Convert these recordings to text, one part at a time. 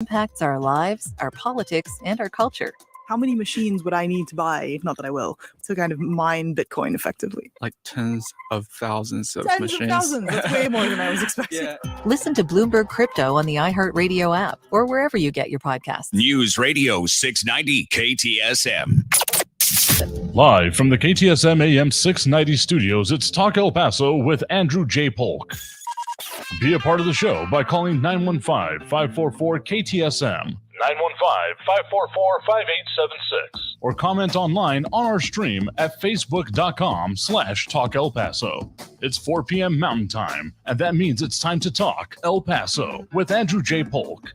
impacts our lives, our politics, and our culture. How many machines would I need to buy, not that I will, to kind of mine Bitcoin effectively? Like tens of thousands of Tens machines. of thousands! That's way more than I was expecting. Yeah. Listen to Bloomberg Crypto on the iHeartRadio app or wherever you get your podcasts. News Radio 690 KTSM. Live from the KTSM AM 690 studios, it's Talk El Paso with Andrew J. Polk. Be a part of the show by calling 915-544-KTSM, 915-544-5876, or comment online on our stream at facebook.com/Talk El Paso. It's 4 p.m. Mountain Time, and that means it's time to talk El Paso with Andrew J. Polk.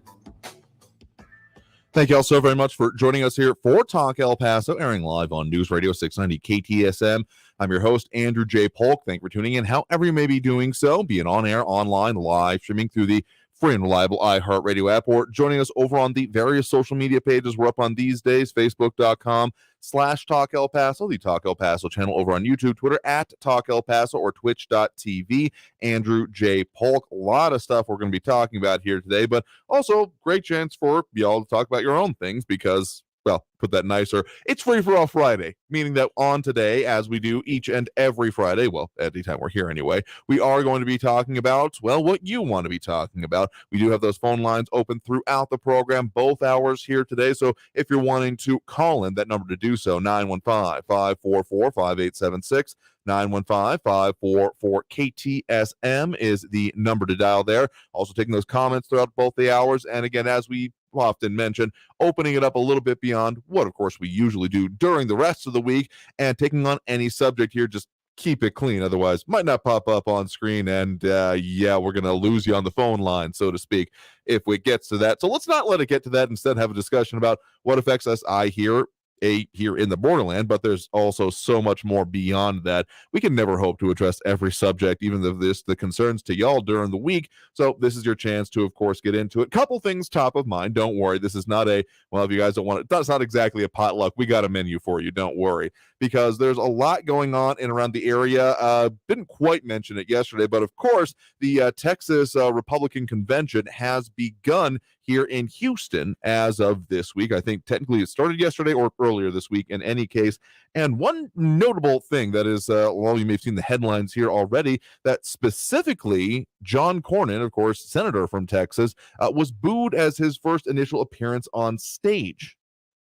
Thank you all so very much for joining us here for Talk El Paso, airing live on News Radio 690 KTSM. I'm your host, Andrew J. Polk. Thank you for tuning in, however you may be doing so, be it on air, online, live, streaming through the free and reliable iHeartRadio app, or joining us over on the various social media pages we're up on these days, facebook.com/Talk El Paso, the Talk El Paso channel over on YouTube, Twitter at Talk El Paso, or twitch.tv, Andrew J. Polk. A lot of stuff we're going to be talking about here today, but also great chance for y'all to talk about your own things because, well, put that nicer, it's Free for All Friday, meaning that on today, as we do each and every Friday, well, at the time we're here anyway, we are going to be talking about, well, what you want to be talking about. We do have those phone lines open throughout the program, both hours here today, so if you're wanting to call in, that number to do so, 915-544-5876, 915-544-KTSM is the number to dial there. Also taking those comments throughout both the hours, and again, as we often mention, opening it up a little bit beyond what, of course, we usually do during the rest of the week, and taking on any subject here. Just keep it clean, otherwise might not pop up on screen, and yeah, we're gonna lose you on the phone line, so to speak, if it gets to that. So let's not let it get to that. Instead, have a discussion about what affects us here in the borderland, but there's also so much more beyond that. We can never hope to address every subject, even if the concerns to y'all during the week. So this is your chance to, of course, get into it. Couple things top of mind. Don't worry. This is not if you guys don't want it, that's not exactly a potluck. We got a menu for you. Don't worry, because there's a lot going on in around the area. Didn't quite mention it yesterday, but of course, the Texas Republican Convention has begun here in Houston as of this week. I think technically it started yesterday or earlier this week in any case. And one notable thing that is, well, you may have seen the headlines here already, that specifically John Cornyn, of course, senator from Texas, was booed as his first initial appearance on stage.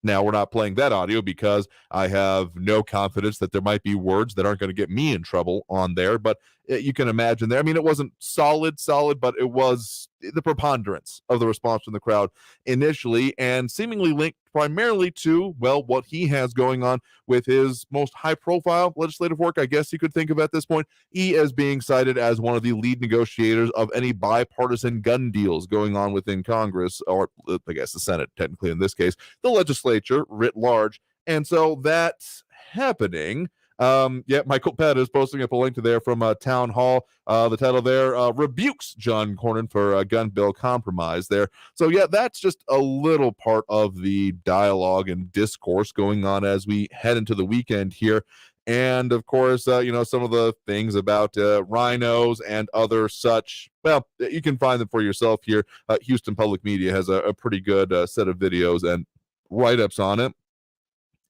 Now, we're not playing that audio because I have no confidence that there might be words that aren't going to get me in trouble on there, but you can imagine there. I mean, it wasn't solid, but it was the preponderance of the response from the crowd initially, and seemingly linked primarily to, well, what he has going on with his most high-profile legislative work, I guess you could think of at this point. He is being cited as one of the lead negotiators of any bipartisan gun deals going on within Congress, or I guess the Senate, technically in this case, the legislature writ large. And so that's happening. Michael Pett is posting up a link to there from Town Hall. The title there, rebukes John Cornyn for gun bill compromise there. So yeah, that's just a little part of the dialogue and discourse going on as we head into the weekend here. And of course, some of the things about rhinos and other such, well, you can find them for yourself here. Houston Public Media has a pretty good set of videos and write-ups on it.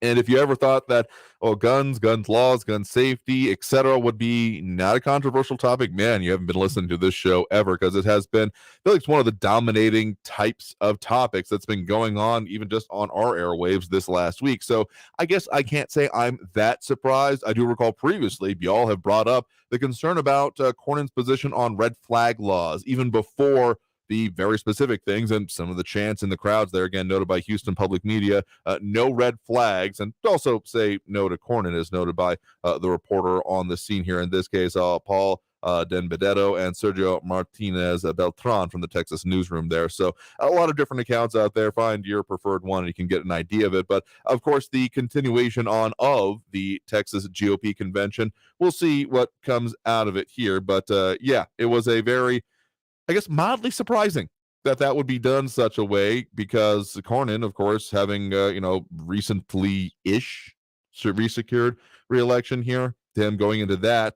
And if you ever thought that, guns laws, gun safety, etc., would be not a controversial topic, man, you haven't been listening to this show ever, because it has been, I feel like it's one of the dominating types of topics that's been going on even just on our airwaves this last week. So I guess I can't say I'm that surprised. I do recall previously, y'all have brought up the concern about Cornyn's position on red flag laws, even before the very specific things and some of the chants in the crowds there, again, noted by Houston Public Media, no red flags, and also say no to Cornyn, as noted by the reporter on the scene here, in this case, Paul Denbedetto and Sergio Martinez Beltran from the Texas newsroom there. So a lot of different accounts out there. Find your preferred one and you can get an idea of it. But of course, the continuation of the Texas GOP convention, we'll see what comes out of it here. But yeah, it was a very, I guess, mildly surprising that would be done such a way, because Cornyn, of course, having, recently-ish resecured re-election here, him going into that,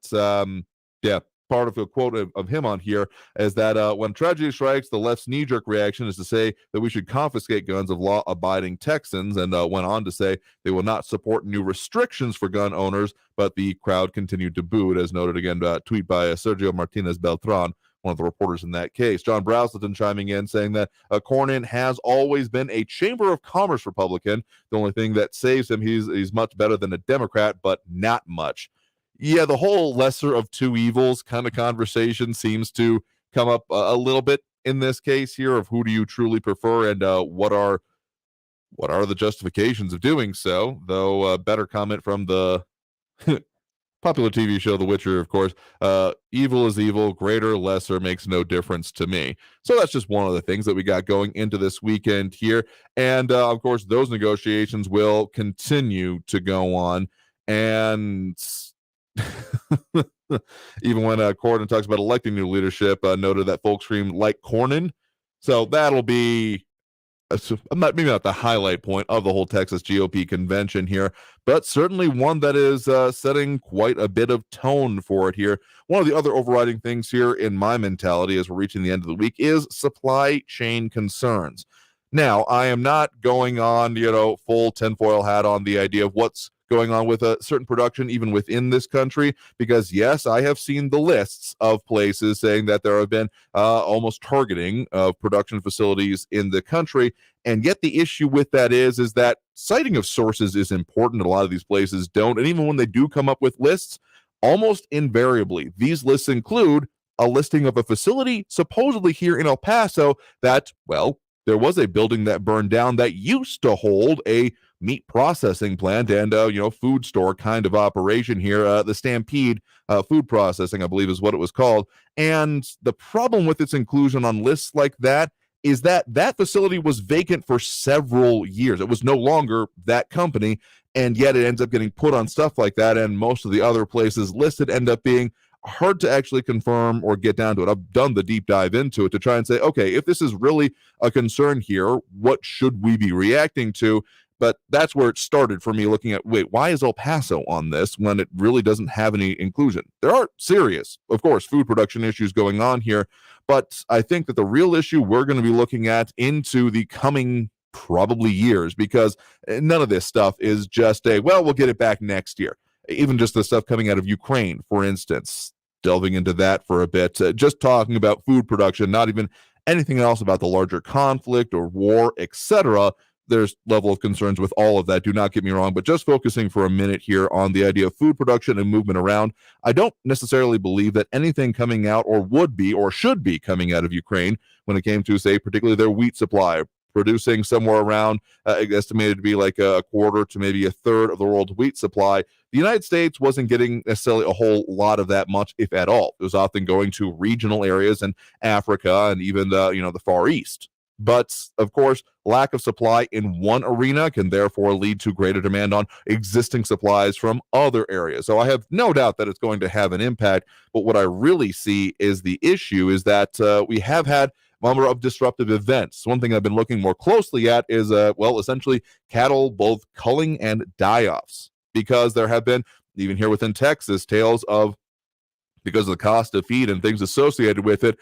yeah, part of a quote of him on here is that when tragedy strikes, the left's knee-jerk reaction is to say that we should confiscate guns of law-abiding Texans, and went on to say they will not support new restrictions for gun owners, but the crowd continued to boo it, as noted again, tweet by Sergio Martinez Beltran, one of the reporters in that case. John Brausleton chiming in saying that Cornyn has always been a Chamber of Commerce Republican. The only thing that saves him, he's much better than a Democrat, but not much. Yeah, the whole lesser of two evils kind of conversation seems to come up a little bit in this case here of who do you truly prefer and what are the justifications of doing so, though a better comment from the popular TV show The Witcher, of course. Evil is evil, greater, lesser makes no difference to me. So that's just one of the things that we got going into this weekend here. And of course, those negotiations will continue to go on. And even when Cornyn talks about electing new leadership, noted that folks scream like Cornyn. So that'll be maybe not the highlight point of the whole Texas GOP convention here, but certainly one that is setting quite a bit of tone for it here. One of the other overriding things here in my mentality as we're reaching the end of the week is supply chain concerns. Now, I am not going on, full tinfoil hat on the idea of what's going on with a certain production even within this country, because yes, I have seen the lists of places saying that there have been almost targeting of production facilities in the country, and yet the issue with that is that citing of sources is important. A lot of these places don't, and even when they do come up with lists, almost invariably these lists include a listing of a facility supposedly here in El Paso that, well, there was a building that burned down that used to hold a meat processing plant and food store kind of operation here. The Stampede Food Processing, I believe, is what it was called. And the problem with its inclusion on lists like that is that facility was vacant for several years. It was no longer that company, and yet it ends up getting put on stuff like that. And most of the other places listed end up being hard to actually confirm or get down to it. I've done the deep dive into it to try and say, okay, if this is really a concern here, what should we be reacting to? But that's where it started for me, looking at, wait, why is El Paso on this when it really doesn't have any inclusion? There are serious, of course, food production issues going on here, but I think that the real issue we're going to be looking at into the coming probably years, because none of this stuff is just we'll get it back next year. Even just the stuff coming out of Ukraine, for instance, delving into that for a bit, just talking about food production, not even anything else about the larger conflict or war, etc. There's level of concerns with all of that, do not get me wrong, but just focusing for a minute here on the idea of food production and movement around, I don't necessarily believe that anything coming out or would be or should be coming out of Ukraine when it came to, say, particularly their wheat supply, producing somewhere around estimated to be like a quarter to maybe a third of the world's wheat supply. The United States wasn't getting necessarily a whole lot of that much, if at all. It was often going to regional areas in Africa and even the Far East. But of course, lack of supply in one arena can therefore lead to greater demand on existing supplies from other areas. So I have no doubt that it's going to have an impact. But what I really see is the issue is that we have had a number of disruptive events. One thing I've been looking more closely at is, essentially cattle both culling and die-offs, because there have been, even here within Texas, tales of, because of the cost of feed and things associated with it,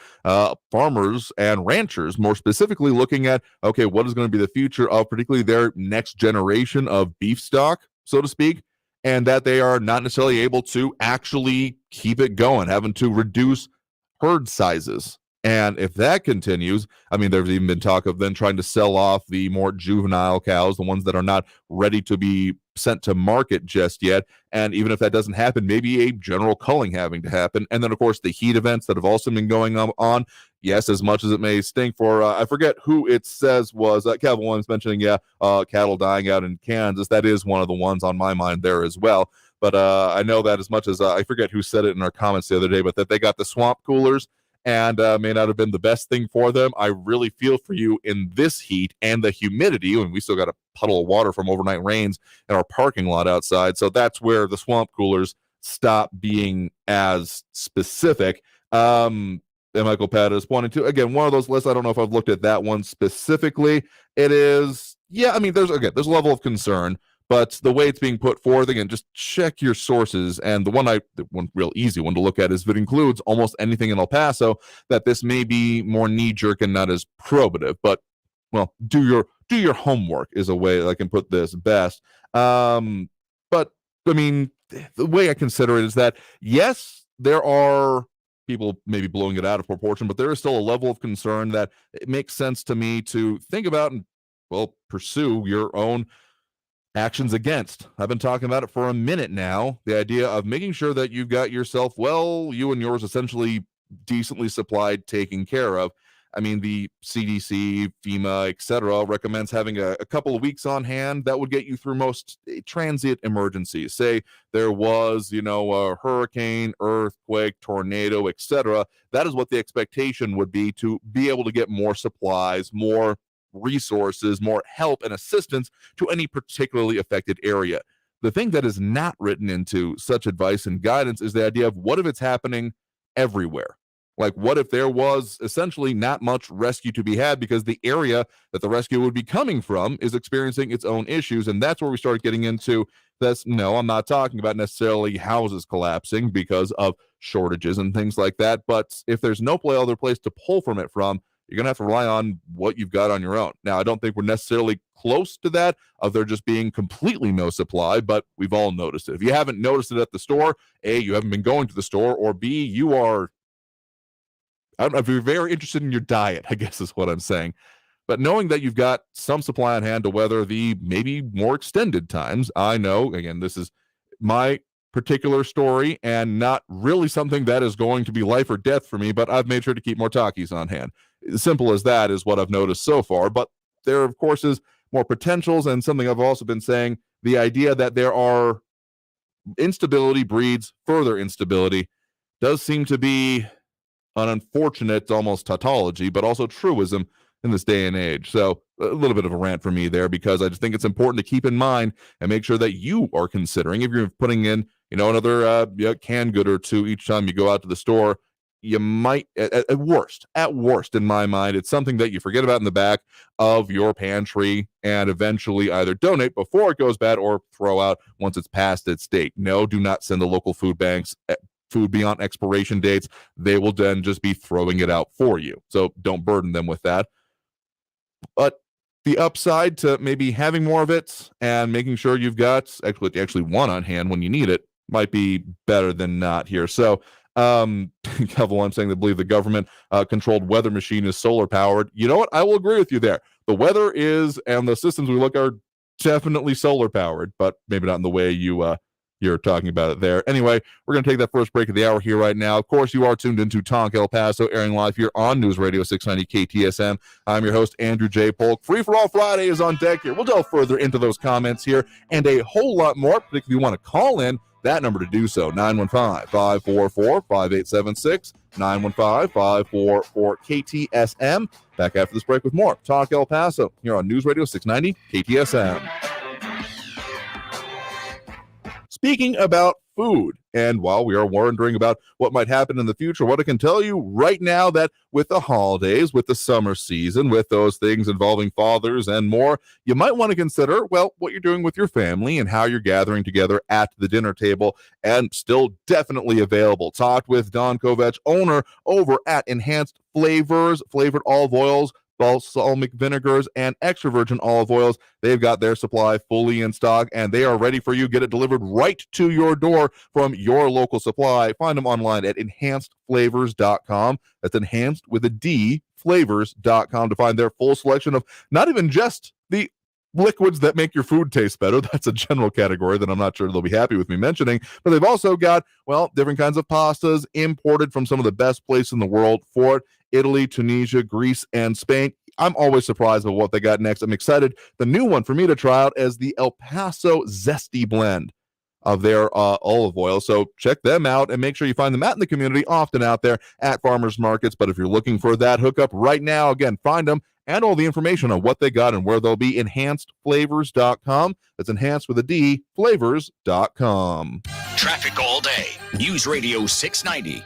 farmers and ranchers more specifically looking at, okay, what is going to be the future of particularly their next generation of beef stock, so to speak, and that they are not necessarily able to actually keep it going, having to reduce herd sizes. And if that continues, I mean, there's even been talk of then trying to sell off the more juvenile cows, the ones that are not ready to be sent to market just yet. And even if that doesn't happen, maybe a general culling having to happen. And then, of course, the heat events that have also been going on. Yes, as much as it may stink for, I forget who it says was, Kevin Williams mentioning, cattle dying out in Kansas. That is one of the ones on my mind there as well. But I know that as much as, I forget who said it in our comments the other day, but that they got the swamp coolers and may not have been the best thing for them. I really feel for you in this heat and the humidity, and we still got a puddle of water from overnight rains in our parking lot outside. So that's where the swamp coolers stop being as specific. And Michael Pat is pointing to, again, one of those lists. I don't know if I've looked at that one specifically. It is, there's a level of concern, But the way it's being put forth, again, just check your sources. And the one real easy one to look at is if it includes almost anything in El Paso, that this may be more knee-jerk and not as probative. But, well, do your homework is a way I can put this best. But, I mean, the way I consider it is that, yes, there are people maybe blowing it out of proportion, but there is still a level of concern that it makes sense to me to think about and, well, pursue your own actions against. I've been talking about it for a minute now. The idea of making sure that you've got yourself, well, you and yours essentially decently supplied, taken care of. I mean, the CDC, FEMA, etc., recommends having a couple of weeks on hand. That would get you through most transient emergencies. Say there was, a hurricane, earthquake, tornado, etc. That is what the expectation would be, to be able to get more supplies, more resources, more help and assistance to any particularly affected area. The thing that is not written into such advice and guidance is the idea of what if it's happening everywhere? Like, what if there was essentially not much rescue to be had because the area that the rescue would be coming from is experiencing its own issues? And that's where we start getting into this. No, I'm not talking about necessarily houses collapsing because of shortages and things like that. But if there's no other place to pull from it from, you're going to have to rely on what you've got on your own. Now, I don't think we're necessarily close to that of there just being completely no supply, but we've all noticed it. If you haven't noticed it at the store, A, you haven't been going to the store, or B, you are, I don't know, if you're very interested in your diet, I guess is what I'm saying. But knowing that you've got some supply on hand to weather the maybe more extended times, I know, again, this is my particular story and not really something that is going to be life or death for me, but I've made sure to keep more Takis on hand. As simple as that is what I've noticed so far. But there, of course, is more potentials, and something I've also been saying, the idea that there are instability breeds further instability does seem to be an unfortunate almost tautology, but also truism in this day and age. So a little bit of a rant for me there, because I just think it's important to keep in mind and make sure that you are considering, if you're putting in, another canned good or two each time you go out to the store, you might, at worst, in my mind, it's something that you forget about in the back of your pantry and eventually either donate before it goes bad or throw out once it's past its date. No, do not send the local food banks food beyond expiration dates. They will then just be throwing it out for you. So don't burden them with that. But the upside to maybe having more of it and making sure you've got actually one on hand when you need it might be better than not here. So Kevin, I'm saying they believe the government controlled weather machine is solar powered. You know what? I will agree with you there. The weather is, and the systems we look are definitely solar powered, but maybe not in the way you're talking about it there. Anyway, we're going to take that first break of the hour here right now. Of course, you are tuned into Talk El Paso, airing live here on News Radio 690 KTSM. I'm your host, Andrew J. Polk. Free for All Friday is on deck here. We'll delve further into those comments here and a whole lot more. If you want to call in, that number to do so, 915-544-5876, 915-544-KTSM. Back after this break with more Talk El Paso here on News Radio 690 KTSM. Speaking about food, and while we are wondering about what might happen in the future, what I can tell you right now, that with the holidays, with the summer season, with those things involving fathers and more, you might want to consider, well, what you're doing with your family and how you're gathering together at the dinner table, and still definitely available. Talked with Don Kovach, owner over at Enhanced Flavors, flavored olive oils, balsamic vinegars, and extra virgin olive oils. They've got their supply fully in stock, and they are ready for you. Get it delivered right to your door from your local supply. Find them online at enhancedflavors.com. That's enhanced with a D, flavors.com, to find their full selection of not even just the liquids that make your food taste better. That's a general category that I'm not sure they'll be happy with me mentioning, but they've also got, well, different kinds of pastas imported from some of the best places in the world for it: Italy, Tunisia, Greece, and Spain. I'm always surprised by what they got next. I'm excited. The new one for me to try out is the El Paso Zesty blend of their olive oil. So check them out and make sure you find them out in the community, often out there at farmers markets. But if you're looking for that hookup right now, again, find them and all the information on what they got and where they'll be, enhancedflavors.com. That's enhanced with a D, flavors.com. Traffic all day. News Radio 690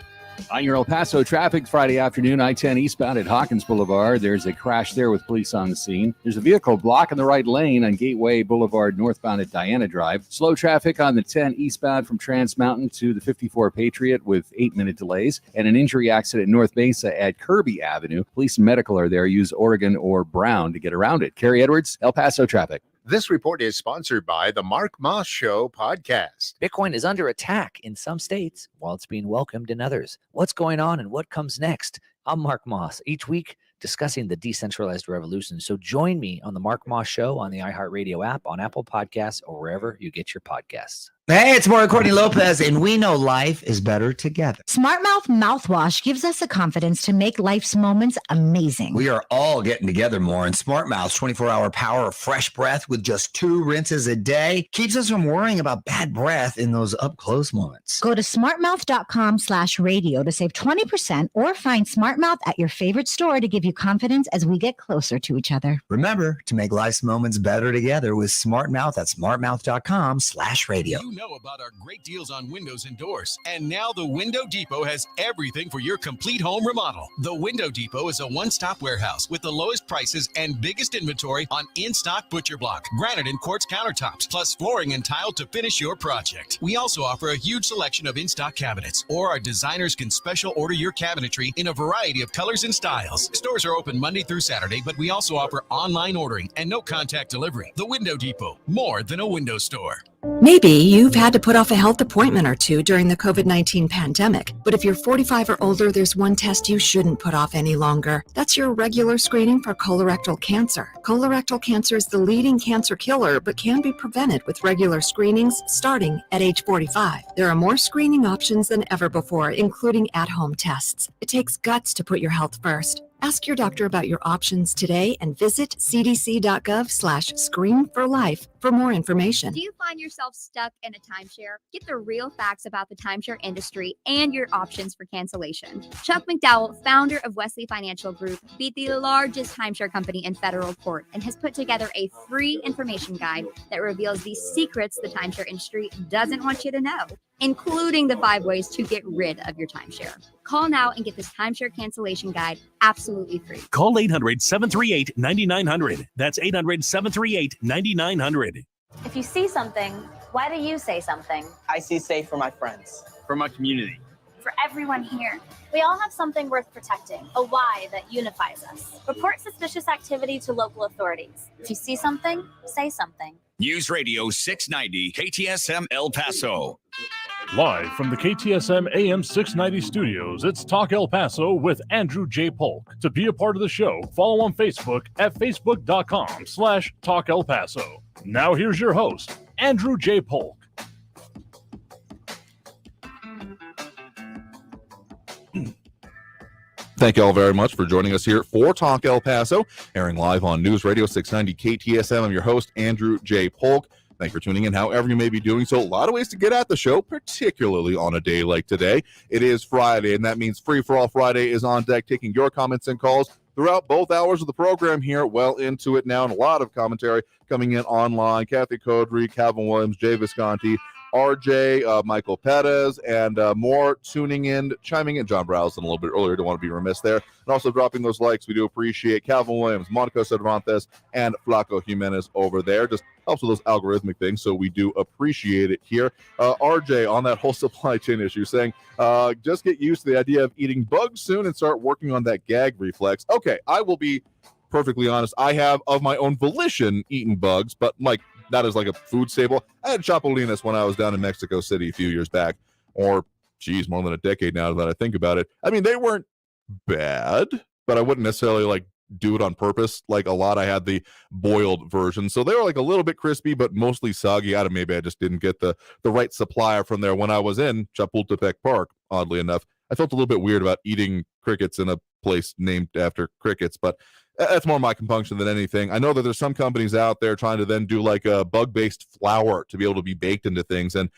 On your El Paso traffic Friday afternoon, I-10 eastbound at Hawkins Boulevard. There's a crash there with police on the scene. There's a vehicle blocking the right lane on Gateway Boulevard northbound at Diana Drive. Slow traffic on the 10 eastbound from Trans Mountain to the 54 Patriot with 8-minute delays. And an injury accident at North Mesa at Kirby Avenue. Police and medical are there. Use Oregon or Brown to get around it. Carrie Edwards, El Paso traffic. This report is sponsored by the Mark Moss Show podcast. Bitcoin is under attack in some states while it's being welcomed in others. What's going on and what comes next? I'm Mark Moss, each week discussing the decentralized revolution. So join me on the Mark Moss Show on the iHeartRadio app, on Apple Podcasts, or wherever you get your podcasts. Hey, it's Maura Courtney Lopez, and we know life is better together. Smart Mouth mouthwash gives us the confidence to make life's moments amazing. We are all getting together more, and Smart Mouth's 24-hour power of fresh breath with just 2 rinses a day keeps us from worrying about bad breath in those up-close moments. Go to smartmouth.com/radio to save 20% or find Smart Mouth at your favorite store to give you confidence as we get closer to each other. Remember to make life's moments better together with Smart Mouth at smartmouth.com/radio. You know about our great deals on windows and doors. And now the Window Depot has everything for your complete home remodel. The Window Depot is a one-stop warehouse with the lowest prices and biggest inventory on in-stock butcher block, granite and quartz countertops, plus flooring and tile to finish your project. We also offer a huge selection of in-stock cabinets, or our designers can special order your cabinetry in a variety of colors and styles. Stores are open Monday through Saturday, but we also offer online ordering and no contact delivery. The Window Depot, more than a window store. Maybe you've had to put off a health appointment or two during the COVID-19 pandemic, but if you're 45 or older, there's one test you shouldn't put off any longer. That's your regular screening for colorectal cancer. Colorectal cancer is the leading cancer killer, but can be prevented with regular screenings starting at age 45. There are more screening options than ever before, including at-home tests. It takes guts to put your health first. Ask your doctor about your options today and visit cdc.gov/screen4life for more information. Do you find yourself stuck in a timeshare? Get the real facts about the timeshare industry and your options for cancellation. Chuck McDowell, founder of Wesley Financial Group, beat the largest timeshare company in federal court and has put together a free information guide that reveals the secrets the timeshare industry doesn't want you to know, including the 5 ways to get rid of your timeshare. Call now and get this timeshare cancellation guide absolutely free. Call 800-738-9900. That's 800-738-9900. If you see something, why do you say something? I see safe for my friends. For my community. For everyone here. We all have something worth protecting, a why that unifies us. Report suspicious activity to local authorities. If you see something, say something. News Radio 690 KTSM El Paso. Live from the KTSM AM 690 studios, it's Talk El Paso with Andrew J. Polk. To be a part of the show, follow on Facebook at facebook.com/Talk El Paso. Now here's your host, Andrew J. Polk. Thank you all very much for joining us here for Talk El Paso, airing live on News Radio 690 KTSM. I'm your host, Andrew J. Polk. Thank you for tuning in, however you may be doing so. A lot of ways to get at the show, particularly on a day like today. It is Friday, and that means Free for All Friday is on deck, taking your comments and calls throughout both hours of the program here, well into it now, and a lot of commentary coming in online. Kathy Codry, Calvin Williams, Jay Visconti, RJ, Michael Perez, and more tuning in, chiming in. John Browson a little bit earlier, don't want to be remiss there. And also dropping those likes. We do appreciate Calvin Williams, Monica Cervantes, and Flaco Jimenez over there. Just helps with those algorithmic things, so we do appreciate it here. RJ, on that whole supply chain issue, saying, just get used to the idea of eating bugs soon and start working on that gag reflex. Okay, I will be perfectly honest. I have, of my own volition, eaten bugs, but like, that is like a food staple. I had chapulines when I was down in Mexico City a few years back, or geez, more than a decade now that I think about it. I mean, they weren't bad, but I wouldn't necessarily like do it on purpose. Like a lot, I had the boiled version, so they were like a little bit crispy, but mostly soggy. Maybe I just didn't get the right supplier from there. When I was in Chapultepec Park, oddly enough, I felt a little bit weird about eating crickets in a place named after crickets, but that's more my compunction than anything. I know that there's some companies out there trying to then do like a bug-based flour to be able to be baked into things. And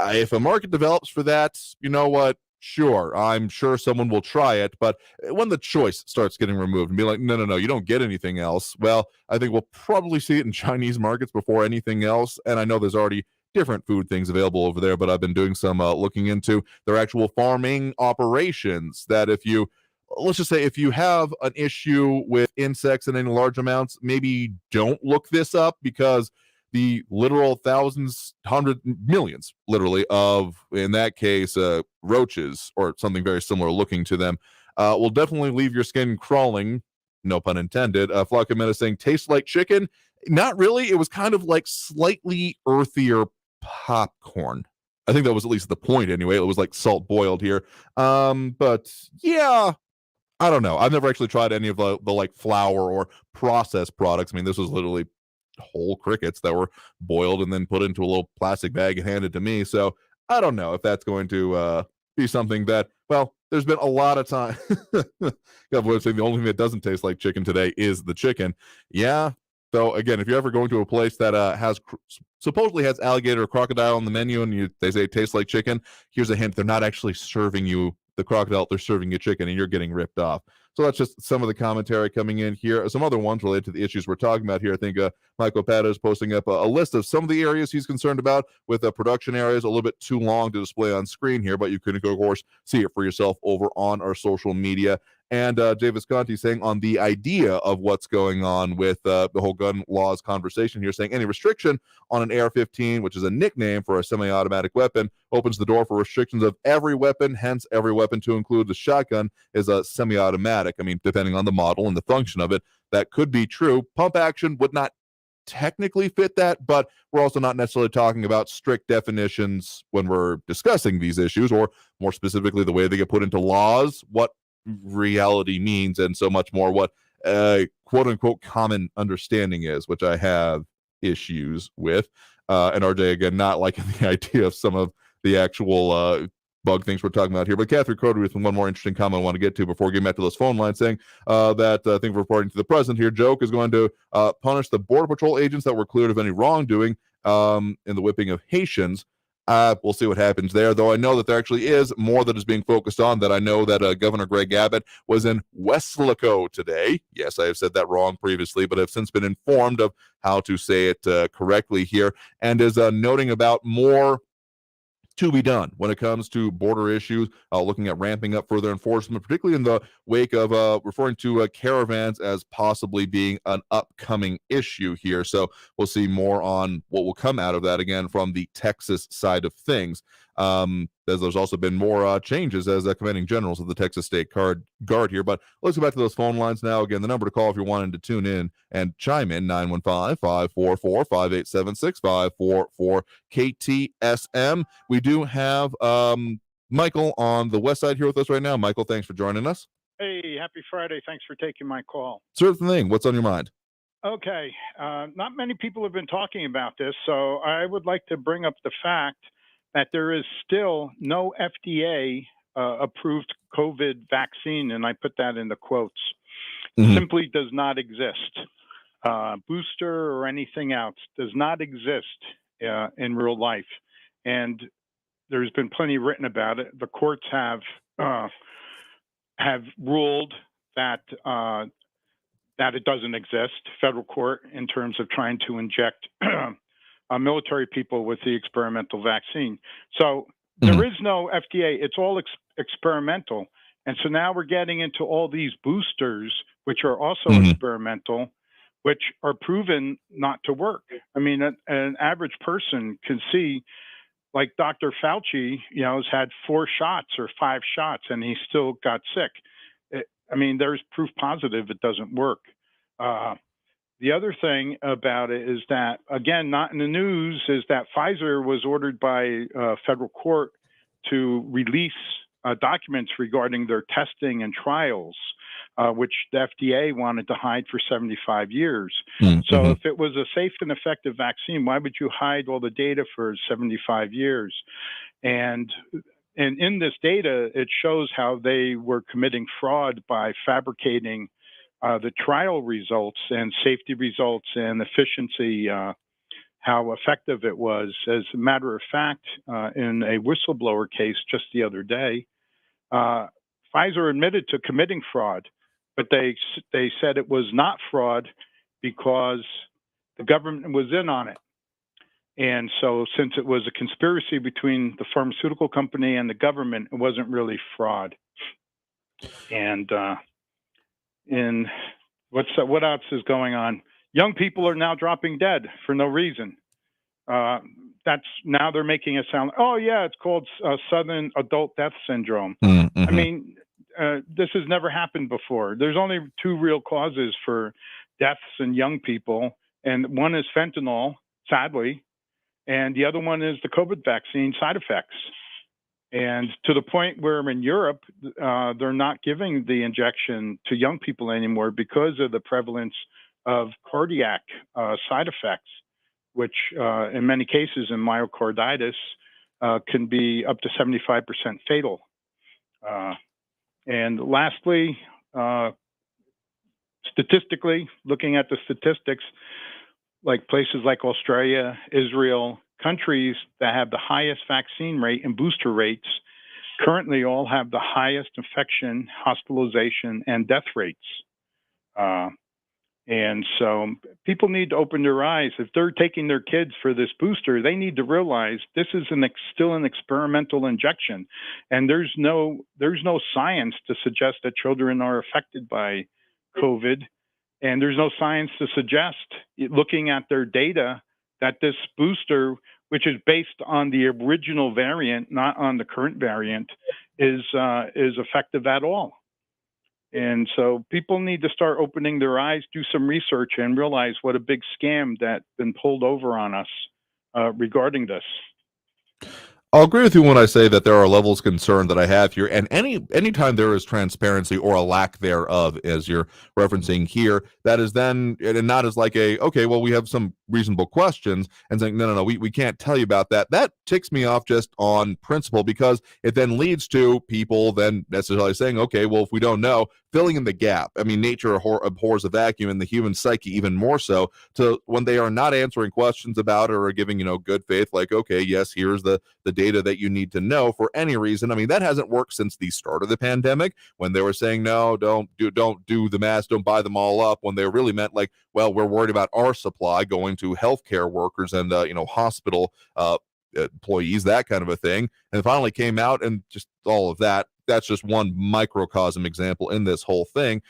if a market develops for that, you know what? Sure, I'm sure someone will try it. But when the choice starts getting removed and be like, no, you don't get anything else. Well, I think we'll probably see it in Chinese markets before anything else. And I know there's already different food things available over there, but I've been doing some looking into their actual farming operations. That if you, let's just say, if you have an issue with insects in any large amounts, maybe don't look this up, because the literal thousands, hundreds, millions, literally, of, in that case, roaches or something very similar looking to them, will definitely leave your skin crawling. No pun intended. Flockamenta saying, tastes like chicken. Not really. It was kind of like slightly earthier popcorn. I think that was at least the point anyway. It was like salt boiled here. But yeah, I don't know. I've never actually tried any of the like flour or processed products. I mean, this was literally whole crickets that were boiled and then put into a little plastic bag and handed to me. So I don't know if that's going to be something that, well, there's been a lot of time. God, saying the only thing that doesn't taste like chicken today is the chicken. Yeah. So again, if you're ever going to a place that supposedly has alligator or crocodile on the menu, and they say it tastes like chicken, here's a hint: they're not actually serving you the crocodile, they're serving you chicken, and you're getting ripped off. So that's just some of the commentary coming in here. Some other ones related to the issues we're talking about here. I think Michael Pata is posting up a list of some of the areas he's concerned about with production areas. A little bit too long to display on screen here, but you can, of course, see it for yourself over on our social media. And Jay Visconti saying on the idea of what's going on with the whole gun laws conversation here, saying any restriction on an AR-15, which is a nickname for a semi-automatic weapon, opens the door for restrictions of every weapon. Hence, every weapon, to include the shotgun, is a semi-automatic. I mean, depending on the model and the function of it, that could be true. Pump action would not technically fit that, but we're also not necessarily talking about strict definitions when we're discussing these issues, or more specifically, the way they get put into laws, what reality means, and so much more what quote unquote common understanding is, which I have issues with. And RJ, again, not liking the idea of some of the actual bug things we're talking about here. But Catherine Crowder with one more interesting comment I want to get to before getting back to those phone lines, saying that I think reporting to the president here, Joke is going to punish the Border Patrol agents that were cleared of any wrongdoing in the whipping of Haitians. We'll see what happens there, though I know that there actually is more that is being focused on. That I know that Governor Greg Abbott was in Weslaco today. Yes, I have said that wrong previously, but I've since been informed of how to say it correctly here, and is noting about more to be done when it comes to border issues, looking at ramping up further enforcement, particularly in the wake of referring to caravans as possibly being an upcoming issue here. So we'll see more on what will come out of that, again, from the Texas side of things. As there's also been more changes as commanding generals of the Texas State Guard here. But let's go back to those phone lines now. Again, the number to call if you're wanting to tune in and chime in, 915-544-5876, 544-KTSM. We do have Michael on the west side here with us right now. Michael, thanks for joining us. Hey, happy Friday. Thanks for taking my call. Certain thing. What's on your mind? Okay. Not many people have been talking about this, so I would like to bring up the fact that there is still no FDA approved COVID vaccine, and I put that in the quotes. Simply does not exist. Booster or anything else does not exist in real life. And there's been plenty written about it. The courts have ruled that it doesn't exist, federal court, in terms of trying to inject military people with the experimental vaccine. So there is no FDA. It's all experimental. And so now we're getting into all these boosters, which are also experimental, which are proven not to work. I mean, an average person can see, like Dr. Fauci, has had 4 shots or 5 shots, and he still got sick. I mean, there's proof positive it doesn't work. The other thing about it is that, again, not in the news, is that Pfizer was ordered by federal court to release documents regarding their testing and trials, which the FDA wanted to hide for 75 years. So if it was a safe and effective vaccine, why would you hide all the data for 75 years? And in this data, it shows how they were committing fraud by fabricating the trial results and safety results and efficiency, how effective it was. As a matter of fact, in a whistleblower case just the other day, Pfizer admitted to committing fraud, but they said it was not fraud because the government was in on it. And so since it was a conspiracy between the pharmaceutical company and the government, it wasn't really fraud. And what else is going on? Young people are now dropping dead for no reason. That's now they're making it sound, oh yeah, it's called Southern Adult Death Syndrome. Mm-hmm. I mean, this has never happened before. There's only two real causes for deaths in young people, and one is fentanyl, sadly, and the other one is the COVID vaccine side effects. And to the point where in Europe, they're not giving the injection to young people anymore because of the prevalence of cardiac side effects, which in many cases in myocarditis can be up to 75% fatal. And lastly, statistically, looking at the statistics, like places like Australia, Israel, countries that have the highest vaccine rate and booster rates currently all have the highest infection, hospitalization, and death rates. And so people need to open their eyes. If they're taking their kids for this booster, they need to realize this is still an experimental injection. And there's no science to suggest that children are affected by COVID. And there's no science to suggest, looking at their data, that this booster, which is based on the original variant, not on the current variant, is effective at all. And so people need to start opening their eyes, do some research, and realize what a big scam that's been pulled over on us regarding this. I'll agree with you when I say that there are levels of concern that I have here, and anytime there is transparency or a lack thereof, as you're referencing here, that is then, and not as like okay, well, we have some reasonable questions, and saying, no, we can't tell you about that. That ticks me off just on principle, because it then leads to people then necessarily saying, okay, well, if we don't know, filling in the gap. I mean, nature abhors a vacuum, and the human psyche even more so, to when they are not answering questions about it or giving, good faith, like, okay, yes, here's the data that you need to know for any reason. I mean, that hasn't worked since the start of the pandemic, when they were saying, no, don't do the masks, don't buy them all up, when they really meant like, well, we're worried about our supply going to healthcare workers and, hospital employees, that kind of a thing. And it finally came out, and just all of that. That's just one microcosm example in this whole thing.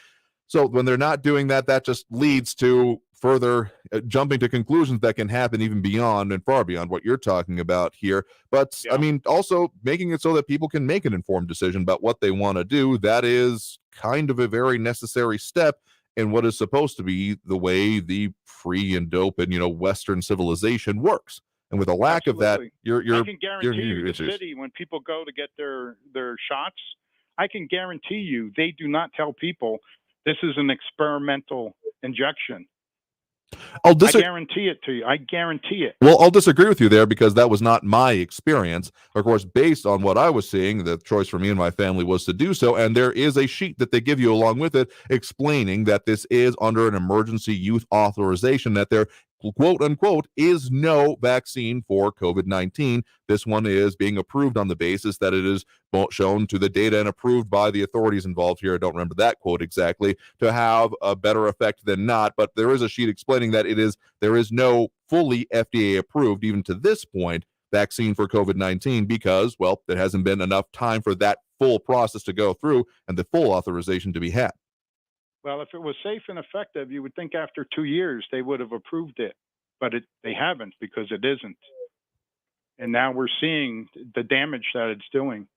So when they're not doing that, that just leads to further jumping to conclusions that can happen even beyond and far beyond what you're talking about here. But yeah. I mean, also making it so that people can make an informed decision about what they want to do. That is kind of a very necessary step in what is supposed to be the way the free and open, Western civilization works. And with a lack of that, I can guarantee you, the city, when people go to get their shots, I can guarantee you they do not tell people this is an experimental injection. I guarantee it to you. I guarantee it. Well, I'll disagree with you there, because that was not my experience. Of course, based on what I was seeing, the choice for me and my family was to do so. And there is a sheet that they give you along with it explaining that this is under an emergency use authorization, that there, quote unquote, is no vaccine for COVID-19. This one is being approved on the basis that it is shown to the data and approved by the authorities involved here. I don't remember that quote exactly, to have a better effect than not. But there is a sheet explaining that there is no fully FDA approved, even to this point, vaccine for COVID-19, because, well, there hasn't been enough time for that full process to go through and the full authorization to be had. Well, if it was safe and effective, you would think after 2 years they would have approved it, but they haven't, because it isn't. And now we're seeing the damage that it's doing.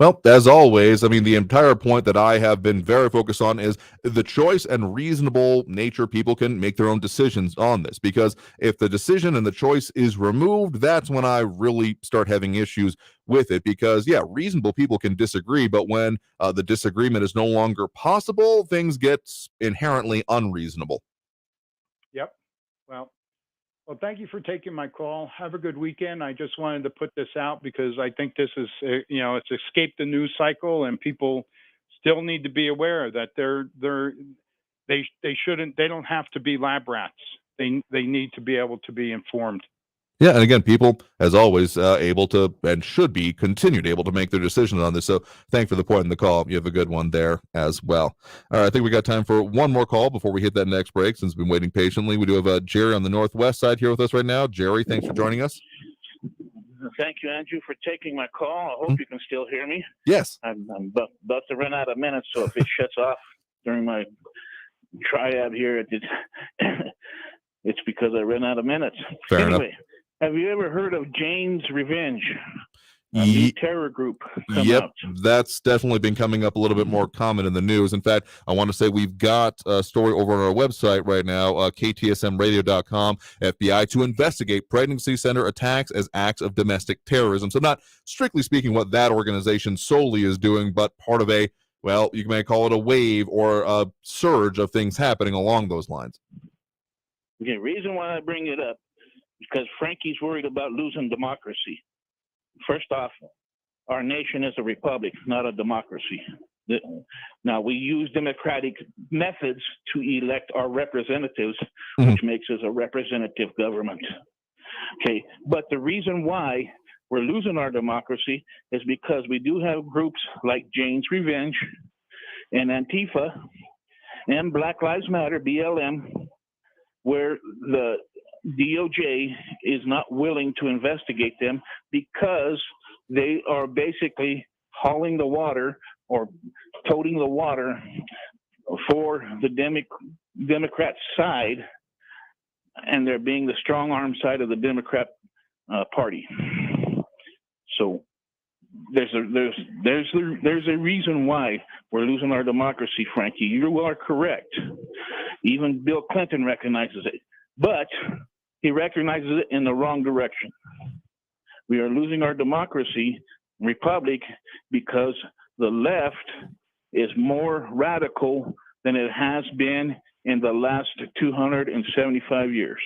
Well, as always, I mean, the entire point that I have been very focused on is the choice and reasonable nature. People can make their own decisions on this, because if the decision and the choice is removed, that's when I really start having issues with it. Because, yeah, reasonable people can disagree, but when the disagreement is no longer possible, things get inherently unreasonable. Yep. Well, thank you for taking my call. Have a good weekend. I just wanted to put this out because I think this is, it's escaped the news cycle, and people still need to be aware that they don't have to be lab rats. They need to be able to be informed. Yeah, and again, people, as always, able to and should be continued able to make their decisions on this. So thank you for the point in the call. You have a good one there as well. All right, I think we got time for one more call before we hit that next break, since we've been waiting patiently. We do have Jerry on the northwest side here with us right now. Jerry, thanks for joining us. Thank you, Andrew, for taking my call. I hope you can still hear me. Yes. I'm about to run out of minutes, so if it shuts off during my triad here, it's because I ran out of minutes. Fair enough. Have you ever heard of Jane's Revenge? A new terror group come Yep, out. that's definitely been coming up a little bit more common in the news. In fact, I want to say we've got a story over on our website right now, KTSMradio.com, FBI to investigate pregnancy center attacks as acts of domestic terrorism. So not strictly speaking what that organization solely is doing, but part of a, well, you may call it a wave or a surge of things happening along those lines. Okay, reason why I bring it up, because Frankie's worried about losing democracy. First off, our nation is a republic, not a democracy. Now, we use democratic methods to elect our representatives, which makes us a representative government. Okay, but the reason why we're losing our democracy is because we do have groups like Jane's Revenge and Antifa and Black Lives Matter, BLM, where the DOJ is not willing to investigate them because they are basically hauling the water or toting the water for the Democrat side, and they're being the strong arm side of the Democrat Party. So there's a reason why we're losing our democracy, Frankie. You are correct. Even Bill Clinton recognizes it, but he recognizes it in the wrong direction. We are losing our democracy, republic, because the left is more radical than it has been in the last 275 years.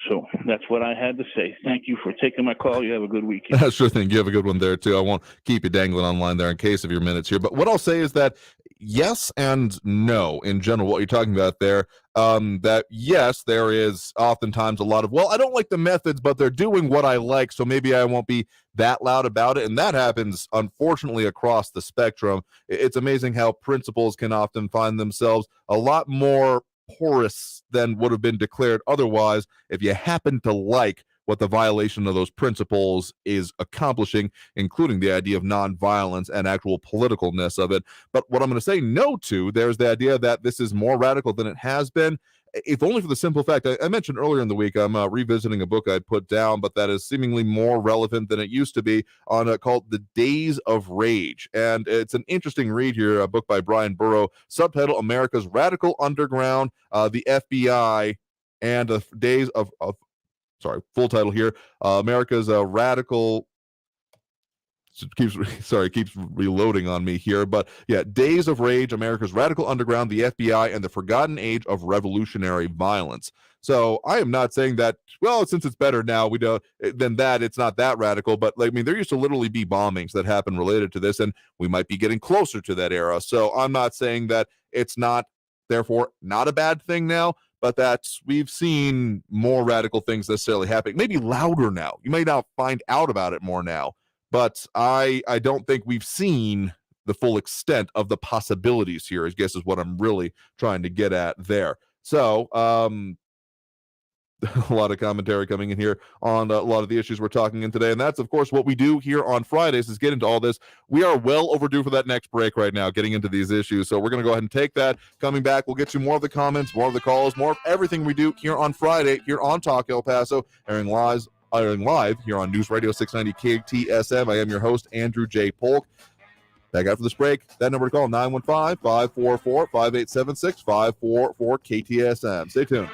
So that's what I had to say. Thank you for taking my call. You have a good weekend. Sure thing. You have a good one there, too. I won't keep you dangling online there in case of your minutes here. But what I'll say is that yes and no in general, what you're talking about there, that yes, there is oftentimes a lot of, well, I don't like the methods, but they're doing what I like, so maybe I won't be that loud about it. And that happens, unfortunately, across the spectrum. It's amazing how principles can often find themselves a lot more porous than would have been declared otherwise if you happen to like what the violation of those principles is accomplishing, including the idea of nonviolence and actual politicalness of it. But what I'm going to say no to, there's the idea that this is more radical than it has been, if only for the simple fact, I mentioned earlier in the week, I'm revisiting a book I'd put down, but that is seemingly more relevant than it used to be, on called The Days of Rage. And it's an interesting read here, a book by Brian Burrow, subtitle America's Radical Underground, the FBI, and the Days of full title here, America's Radical... keeps reloading on me here, but yeah, Days of Rage, America's Radical Underground, the FBI, and the Forgotten Age of Revolutionary Violence. So I am not saying that, well, since it's better now, we don't, then that it's not that radical, but like, I mean, there used to literally be bombings that happened related to this, and we might be getting closer to that era. So I'm not saying that it's not, therefore, not a bad thing now, but that we've seen more radical things necessarily happening, maybe louder now. You may now find out about it more now. But I don't think we've seen the full extent of the possibilities here, I guess is what I'm really trying to get at there. So a lot of commentary coming in here on a lot of the issues we're talking in today. And that's, of course, what we do here on Fridays is get into all this. We are well overdue for that next break right now, getting into these issues. So we're going to go ahead and take that. Coming back, we'll get you more of the comments, more of the calls, more of everything we do here on Friday, here on Talk El Paso, airing live here on News Radio 690 KTSM. I am your host, Andrew J. Polk. Back after this break, that number to call, 915-544-5876, 544-KTSM. Stay tuned.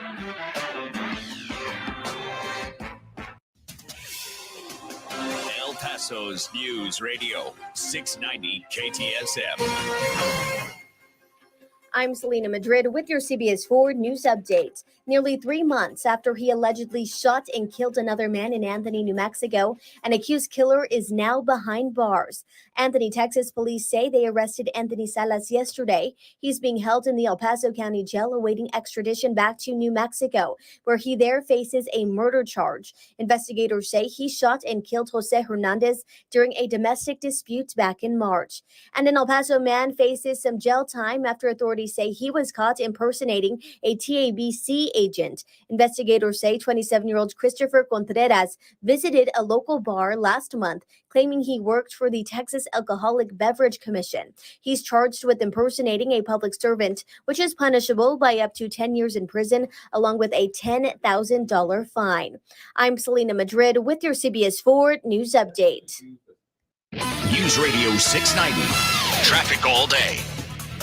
El Paso's News Radio 690 KTSM. I'm Selena Madrid with your CBS 4 news update. Nearly 3 months after he allegedly shot and killed another man in Anthony, New Mexico, an accused killer is now behind bars. Anthony, Texas police say they arrested Anthony Salas yesterday. He's being held in the El Paso County Jail awaiting extradition back to New Mexico, where he there faces a murder charge. Investigators say he shot and killed Jose Hernandez during a domestic dispute back in March. And an El Paso man faces some jail time after authorities say he was caught impersonating a TABC agent. Investigators say 27-year-old Christopher Contreras visited a local bar last month, claiming he worked for the Texas Alcoholic Beverage Commission. He's charged with impersonating a public servant, which is punishable by up to 10 years in prison, along with a $10,000 fine. I'm Selena Madrid with your CBS 4 News Update. News Radio 690. Traffic all day.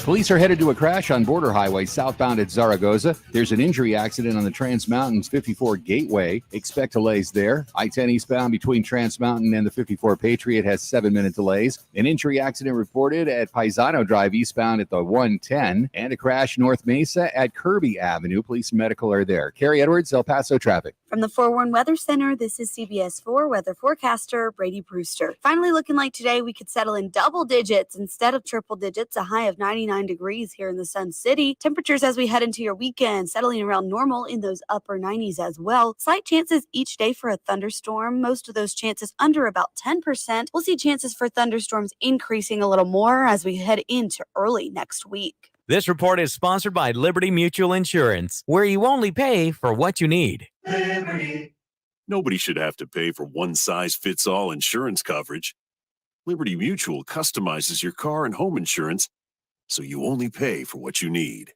Police are headed to a crash on Border Highway southbound at Zaragoza. There's an injury accident on the Trans Mountains 54 Gateway. Expect delays there. I-10 eastbound between Trans Mountain and the 54 Patriot has 7-minute delays. An injury accident reported at Paisano Drive eastbound at the 110. And a crash North Mesa at Kirby Avenue. Police and medical are there. Carrie Edwards, El Paso traffic. From the 4-1 Weather Center, this is CBS 4 weather forecaster Brady Brewster. Finally looking like today we could settle in double digits instead of triple digits, a high of 99 degrees here in the Sun City. Temperatures as we head into your weekend settling around normal in those upper 90s as well. Slight chances each day for a thunderstorm. Most of those chances under about 10%. We'll see chances for thunderstorms increasing a little more as we head into early next week. This report is sponsored by Liberty Mutual Insurance, where you only pay for what you need. Liberty. Nobody should have to pay for one-size-fits-all insurance coverage. Liberty Mutual customizes your car and home insurance so you only pay for what you need.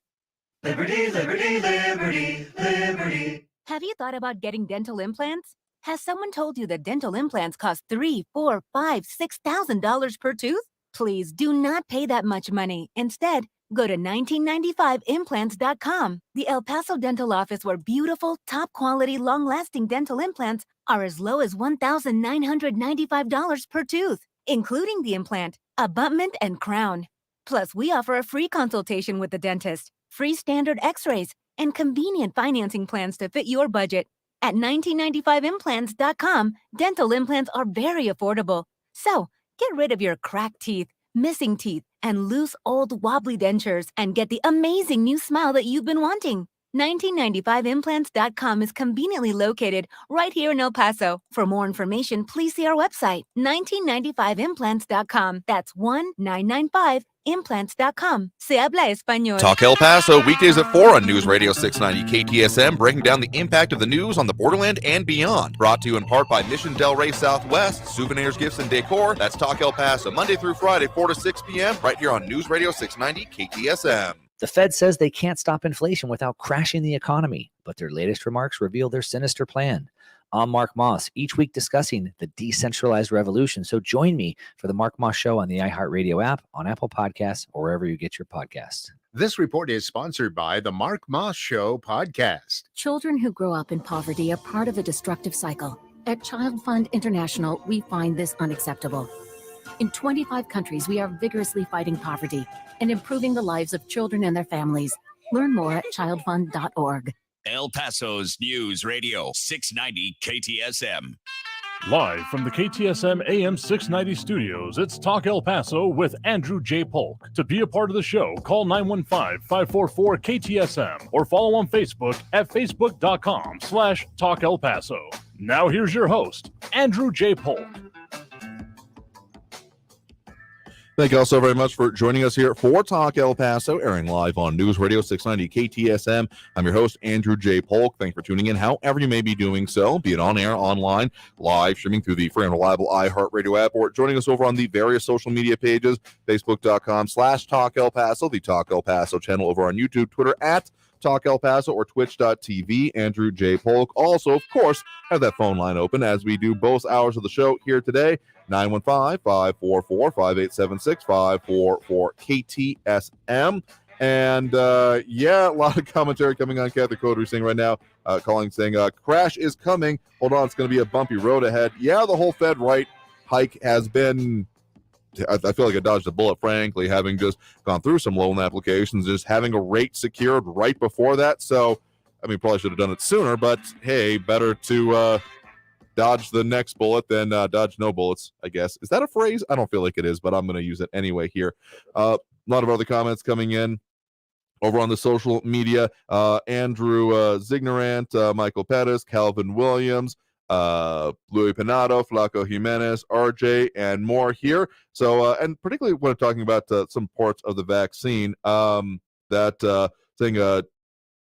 Liberty, liberty, liberty, liberty. Have you thought about getting dental implants? Has someone told you that dental implants cost $3,000, $4,000, $5,000, $6,000 per tooth? Please do not pay that much money. Instead, go to 1995implants.com, the El Paso dental office where beautiful, top-quality, long-lasting dental implants are as low as $1,995 per tooth, including the implant, abutment, and crown. Plus, we offer a free consultation with the dentist, free standard x-rays, and convenient financing plans to fit your budget. At 1995implants.com, dental implants are very affordable. So, get rid of your cracked teeth, missing teeth, and loose, old, wobbly dentures and get the amazing new smile that you've been wanting. 1995implants.com is conveniently located right here in El Paso. For more information, please see our website, 1995implants.com. That's 1995implants.com. Se habla español. Talk El Paso, weekdays at 4 on News Radio 690 KTSM, breaking down the impact of the news on the borderland and beyond. Brought to you in part by Mission Del Rey Southwest, souvenirs, gifts, and decor. That's Talk El Paso, Monday through Friday, 4 to 6 p.m., right here on News Radio 690 KTSM. The Fed says they can't stop inflation without crashing the economy, but their latest remarks reveal their sinister plan. I'm Mark Moss, each week discussing the decentralized revolution. So join me for the Mark Moss Show on the iHeartRadio app, on Apple Podcasts, or wherever you get your podcasts. This report is sponsored by the Mark Moss Show podcast. Children who grow up in poverty are part of a destructive cycle. At Child Fund International, we find this unacceptable. In 25 countries, we are vigorously fighting poverty and improving the lives of children and their families. Learn more at childfund.org. El Paso's News Radio 690 KTSM. Live from the KTSM AM 690 studios, it's Talk El Paso with Andrew J. Polk. To be a part of the show, call 915-544-KTSM or follow on Facebook at facebook.com/Talk El Paso. Now here's your host, Andrew J. Polk. Thank you all so very much for joining us here for Talk El Paso, airing live on News Radio 690 KTSM. I'm your host, Andrew J. Polk. Thanks for tuning in, however you may be doing so, be it on air, online, live, streaming through the free and reliable iHeartRadio app, or joining us over on the various social media pages, facebook.com/Talk El Paso, the Talk El Paso channel over on YouTube, Twitter at Talk El Paso, or twitch.tv, Andrew J. Polk. Also, of course, have that phone line open as we do both hours of the show here today. 915-544-5876-544-KTSM. And a lot of commentary coming on. Kathy Coder saying right now, calling saying, crash is coming. Hold on, it's going to be a bumpy road ahead. Yeah, the whole Fed rate hike has been I feel like I dodged a bullet, frankly, having just gone through some loan applications, just having a rate secured right before that. So, I mean, probably should have done it sooner, but hey, better to dodge the next bullet than dodge no bullets, I guess. Is that a phrase? I don't feel like it is, but I'm going to use it anyway here. A lot of other comments coming in over on the social media. Andrew Zignorant, Michael Pettis, Calvin Williams, Louis Pinado, Flaco Jimenez, RJ, and more here. So, and particularly when talking about some parts of the vaccine, that saying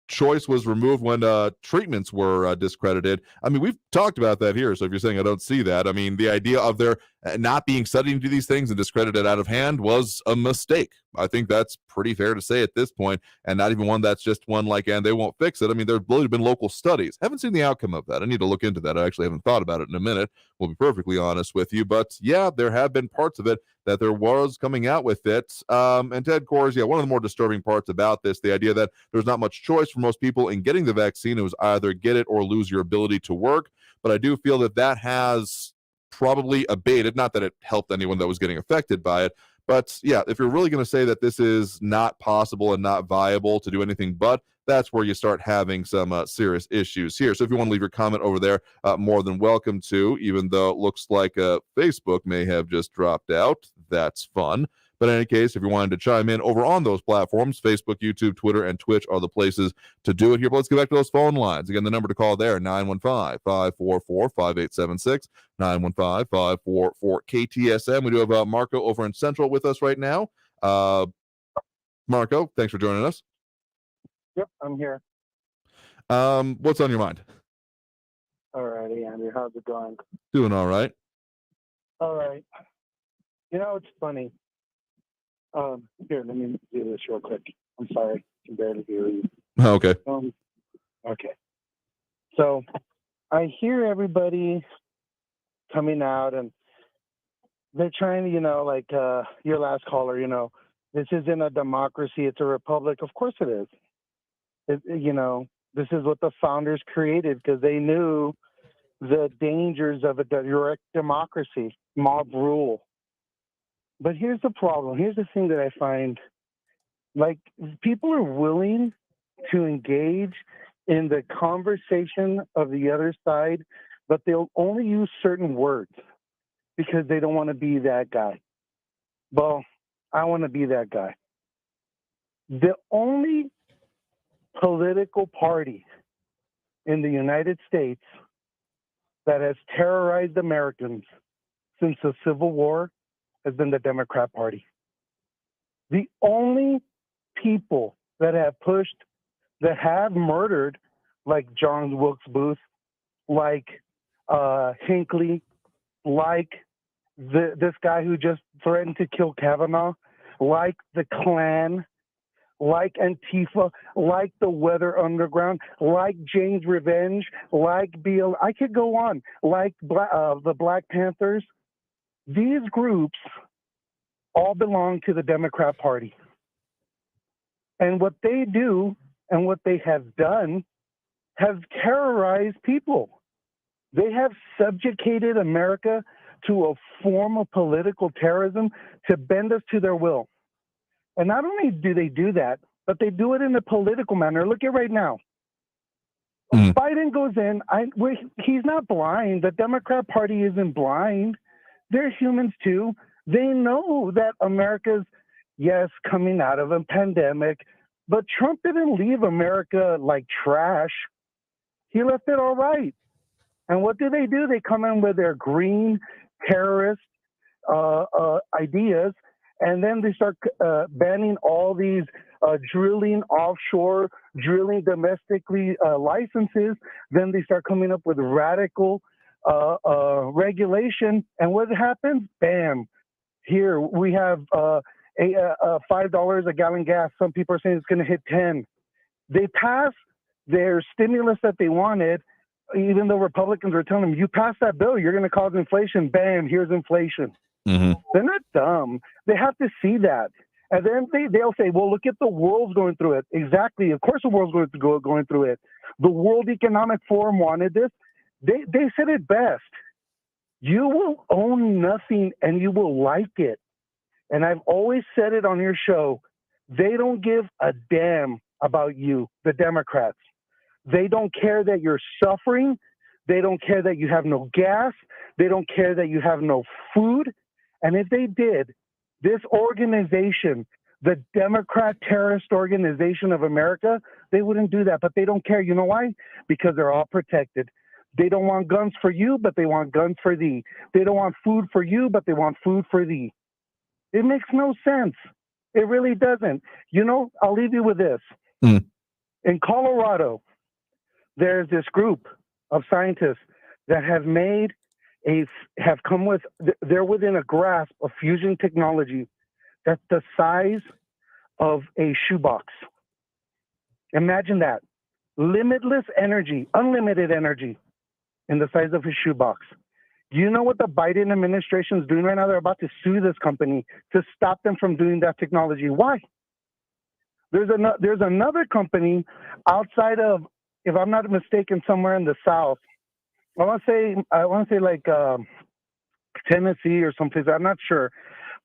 choice was removed when treatments were discredited. I mean, we've talked about that here. So if you're saying I don't see that, I mean, the idea of there not being studied into these things and discredited out of hand was a mistake. I think that's pretty fair to say at this point, and not even one that's just one like, and they won't fix it. I mean, there's really been local studies. Haven't seen the outcome of that. I need to look into that. I actually haven't thought about it in a minute. We'll be perfectly honest with you. But yeah, there have been parts of it that there was coming out with it. And Ted Kors, yeah, one of the more disturbing parts about this, the idea that there's not much choice for most people in getting the vaccine. It was either get it or lose your ability to work. But I do feel that that has probably abated. Not that it helped anyone that was getting affected by it. But yeah, if you're really going to say that this is not possible and not viable to do anything but, that's where you start having some serious issues here. So if you want to leave your comment over there, more than welcome to, even though it looks like Facebook may have just dropped out. That's fun. But in any case, if you wanted to chime in over on those platforms, Facebook, YouTube, Twitter, and Twitch are the places to do it here. But let's get back to those phone lines. Again, the number to call there, 915-544-5876, 915-544-KTSM. We do have Marco over in Central with us right now. Marco, thanks for joining us. Yep, I'm here. What's on your mind? All righty, Andrew. How's it going? Doing all right. All right. You know, it's funny. Here, let me do this real quick. I'm sorry. I can barely hear you. Okay. Okay. So I hear everybody coming out and they're trying to, like your last caller, this isn't a democracy, it's a republic. Of course it is. This is what the founders created because they knew the dangers of a direct democracy, mob rule. But here's the problem. Here's the thing that I find, people are willing to engage in the conversation of the other side, but they'll only use certain words because they don't want to be that guy. Well, I want to be that guy. The only political party in the United States that has terrorized Americans since the Civil War has been the Democrat Party. The only people that have murdered, like John Wilkes Booth, like Hinckley, like this guy who just threatened to kill Kavanaugh, like the Klan, like Antifa, like the Weather Underground, like Jane's Revenge, like I could go on, like the Black Panthers. These groups all belong to the Democrat Party. And what they do and what they have done has terrorized people. They have subjugated America to a form of political terrorism to bend us to their will. And not only do they do that, but they do it in a political manner. Look at right now. Biden goes in. He's not blind. The Democrat Party isn't blind. They're humans too. They know that America's, yes, coming out of a pandemic, but Trump didn't leave America like trash. He left it all right. And what do? They come in with their green terrorist ideas, and then they start banning all these drilling offshore, drilling domestically licenses. Then they start coming up with radical regulation. And what happens? Bam. Here we have $5 a gallon gas. Some people are saying it's going to hit 10. They pass their stimulus that they wanted, even though Republicans were telling them, you pass that bill, you're going to cause inflation. Bam, here's inflation. Mm-hmm. They're not dumb. They have to see that. And then they'll say, well, look at the world's going through it. Exactly. Of course the world's going through it. The World Economic Forum wanted this. They said it best. You will own nothing and you will like it. And I've always said it on your show. They don't give a damn about you, the Democrats. They don't care that you're suffering. They don't care that you have no gas. They don't care that you have no food. And if they did, this organization, the Democrat Terrorist Organization of America, they wouldn't do that. But they don't care. You know why? Because they're all protected. They don't want guns for you, but they want guns for thee. They don't want food for you, but they want food for thee. It makes no sense. It really doesn't. You know, I'll leave you with this. In Colorado, there's this group of scientists that have come with, they're within a grasp of fusion technology that's the size of a shoebox. Imagine that. Limitless energy, unlimited energy in the size of a shoebox. Do you know what the Biden administration is doing right now? They're about to sue this company to stop them from doing that technology. Why? There's another company outside of, if I'm not mistaken, somewhere in the South. I want to say like Tennessee or someplace. I'm not sure,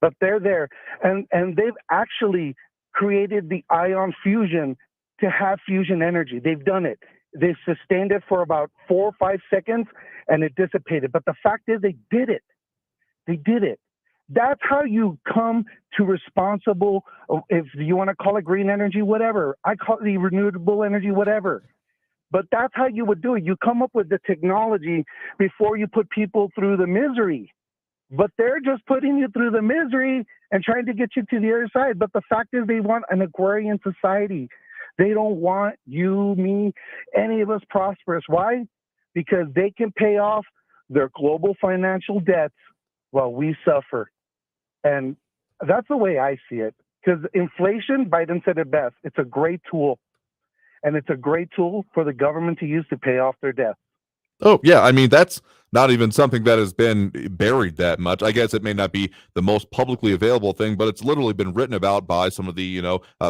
but they're there, and they've actually created the ion fusion to have fusion energy. They've done it. They've sustained it for about 4 or 5 seconds, and it dissipated. But the fact is, they did it. They did it. That's how you come to responsible, if you want to call it green energy, whatever. I call it the renewable energy, whatever. But that's how you would do it. You come up with the technology before you put people through the misery. But they're just putting you through the misery and trying to get you to the other side. But the fact is, they want an agrarian society. They don't want you, me, any of us prosperous. Why? Because they can pay off their global financial debts while we suffer. And that's the way I see it. Because inflation, Biden said it best, it's a great tool. And it's a great tool for the government to use to pay off their debts. Oh, yeah. I mean, that's not even something that has been buried that much. I guess it may not be the most publicly available thing, but it's literally been written about by some of the,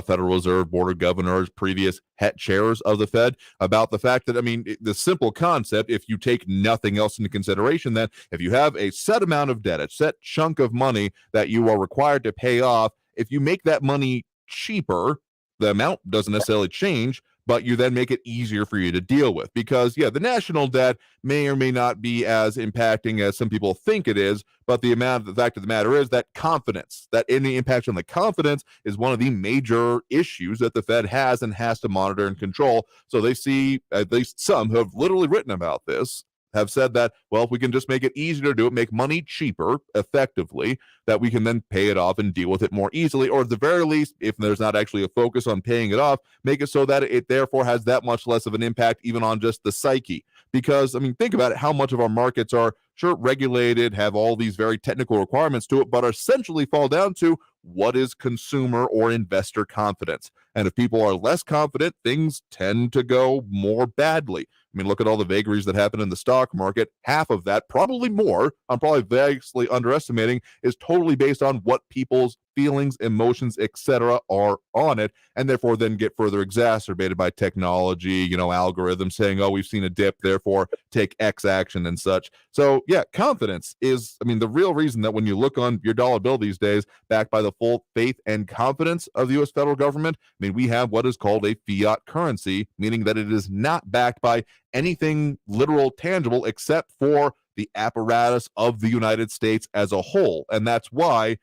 Federal Reserve Board of Governors, previous head chairs of the Fed, about the fact that, I mean, the simple concept, if you take nothing else into consideration, that if you have a set amount of debt, a set chunk of money that you are required to pay off, if you make that money cheaper, the amount doesn't necessarily change, but you then make it easier for you to deal with. Because, yeah, the national debt may or may not be as impacting as some people think it is, but the fact of the matter is that confidence, that any impact on the confidence is one of the major issues that the Fed has and has to monitor and control. So they see, at least some who have literally written about this, have said that, well, if we can just make it easier to do it, make money cheaper effectively, that we can then pay it off and deal with it more easily, or at the very least, if there's not actually a focus on paying it off, make it so that it therefore has that much less of an impact even on just the psyche. Because, I mean, think about it, how much of our markets are, sure, regulated, have all these very technical requirements to it, but essentially fall down to what is consumer or investor confidence. And if people are less confident, things tend to go more badly. I mean, look at all the vagaries that happen in the stock market. Half of that, probably more, I'm probably vastly underestimating, is totally based on what people's feelings, emotions, etc. are on it, and therefore then get further exacerbated by technology, algorithms saying, oh, we've seen a dip, therefore take X action and such. So yeah, confidence is, I mean, the real reason that when you look on your dollar bill these days, backed by the full faith and confidence of the U.S. federal government, I mean, we have what is called a fiat currency, meaning that it is not backed by anything literal, tangible, except for the apparatus of the United States as a whole. And that's why,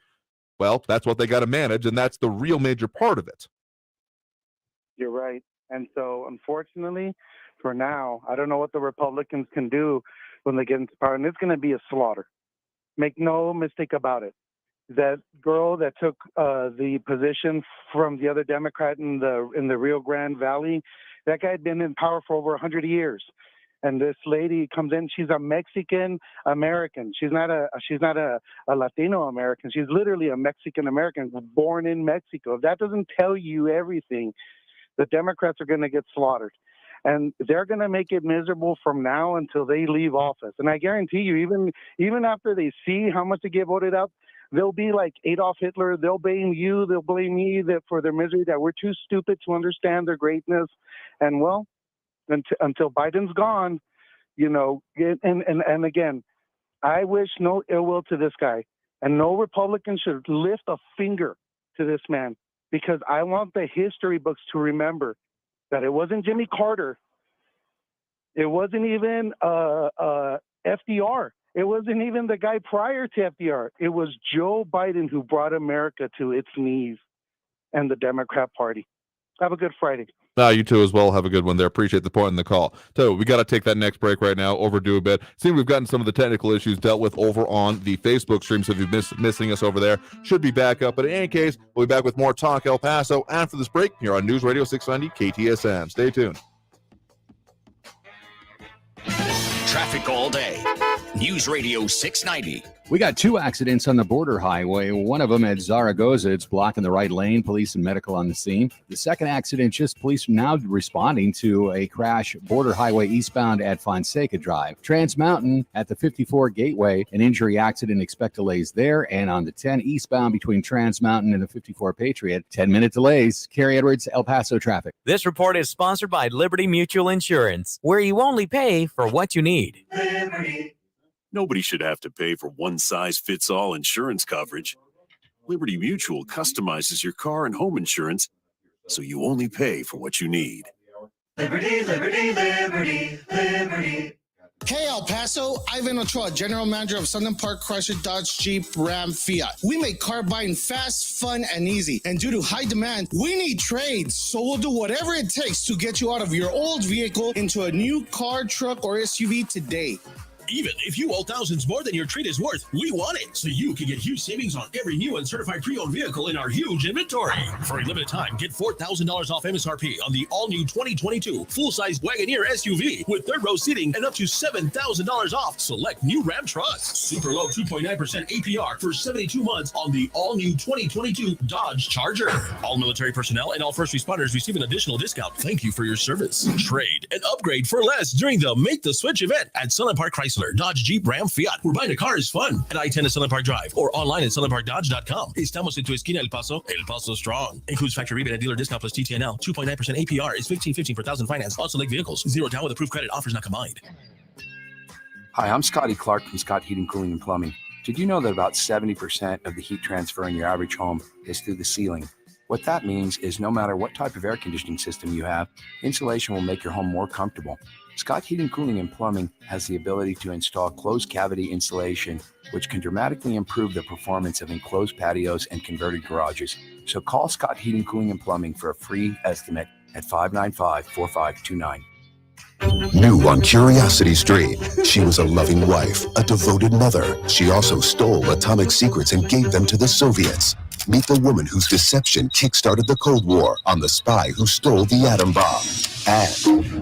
well, that's what they got to manage, and that's the real major part of it. You're right. And so, unfortunately, for now, I don't know what the Republicans can do when they get into power, and it's going to be a slaughter. Make no mistake about it. That girl that took the position from the other Democrat in the Rio Grande Valley, that guy had been in power for over 100 years. And this lady comes in, she's a Mexican American. She's not a Latino American. She's literally a Mexican American born in Mexico. If that doesn't tell you everything, the Democrats are going to get slaughtered. And they're going to make it miserable from now until they leave office. And I guarantee you, even after they see how much they get voted out, they'll be like Adolf Hitler. They'll blame you. They'll blame me for their misery, that we're too stupid to understand their greatness. And well, until Biden's gone, and again, I wish no ill will to this guy. And no Republican should lift a finger to this man, because I want the history books to remember that it wasn't Jimmy Carter. It wasn't even FDR. It wasn't even the guy prior to FDR. It was Joe Biden who brought America to its knees, and the Democrat Party. Have a good Friday. You too as well. Have a good one there. Appreciate the point in the call. So we got to take that next break right now. Overdue a bit. See, we've gotten some of the technical issues dealt with over on the Facebook stream. So if you're missing us over there, should be back up. But in any case, we'll be back with more Talk El Paso after this break here on News Radio 690 KTSM. Stay tuned. Traffic all day. News Radio 690. We got 2 accidents on the border highway. One of them at Zaragoza. It's blocking the right lane. Police and medical on the scene. The second accident, just police now responding to a crash border highway eastbound at Fonseca Drive. Trans Mountain at the 54 Gateway. An injury accident. Expect delays there. And on the 10 eastbound between Trans Mountain and the 54 Patriot. 10-minute delays. Kerry Edwards, El Paso traffic. This report is sponsored by Liberty Mutual Insurance, where you only pay for what you need. Liberty. Nobody should have to pay for one-size-fits-all insurance coverage. Liberty Mutual customizes your car and home insurance so you only pay for what you need. Liberty, liberty, liberty, liberty. Hey El Paso, Ivan Ochoa, General Manager of Southern Park Chrysler Dodge Jeep Ram Fiat. We make car buying fast, fun, and easy. And due to high demand, we need trades. So we'll do whatever it takes to get you out of your old vehicle into a new car, truck, or SUV today. Even if you owe thousands more than your trade is worth, we want it, so you can get huge savings on every new and certified pre-owned vehicle in our huge inventory. For a limited time, get $4,000 off MSRP on the all-new 2022 full-size Wagoneer SUV with third-row seating and up to $7,000 off select new Ram trucks. Super low 2.9% APR for 72 months on the all-new 2022 Dodge Charger. All military personnel and all first responders receive an additional discount. Thank you for your service. Trade and upgrade for less during the Make the Switch event at Southern Park Chrysler Dodge, Jeep, Ram, Fiat. Where buying a car is fun. At I-10 at Southern Park Drive or online at southernparkdodge.com. Estamos en tu esquina El Paso. El Paso Strong. Includes factory rebate and dealer discount plus TTNL. 2.9% APR is $15.15 per thousand finance on select vehicles. 0 down with approved credit. Offers not combined. Hi, I'm Scotty Clark from Scott Heating, Cooling, and Plumbing. Did you know that about 70% of the heat transfer in your average home is through the ceiling? What that means is no matter what type of air conditioning system you have, insulation will make your home more comfortable. Scott Heating, Cooling, and Plumbing has the ability to install closed cavity insulation, which can dramatically improve the performance of enclosed patios and converted garages. So call Scott Heating, Cooling, and Plumbing for a free estimate at 595-4529. New on Curiosity Stream, she was a loving wife, a devoted mother. She also stole atomic secrets and gave them to the Soviets. Meet the woman whose deception kick-started the Cold War on the spy who stole the atom bomb. And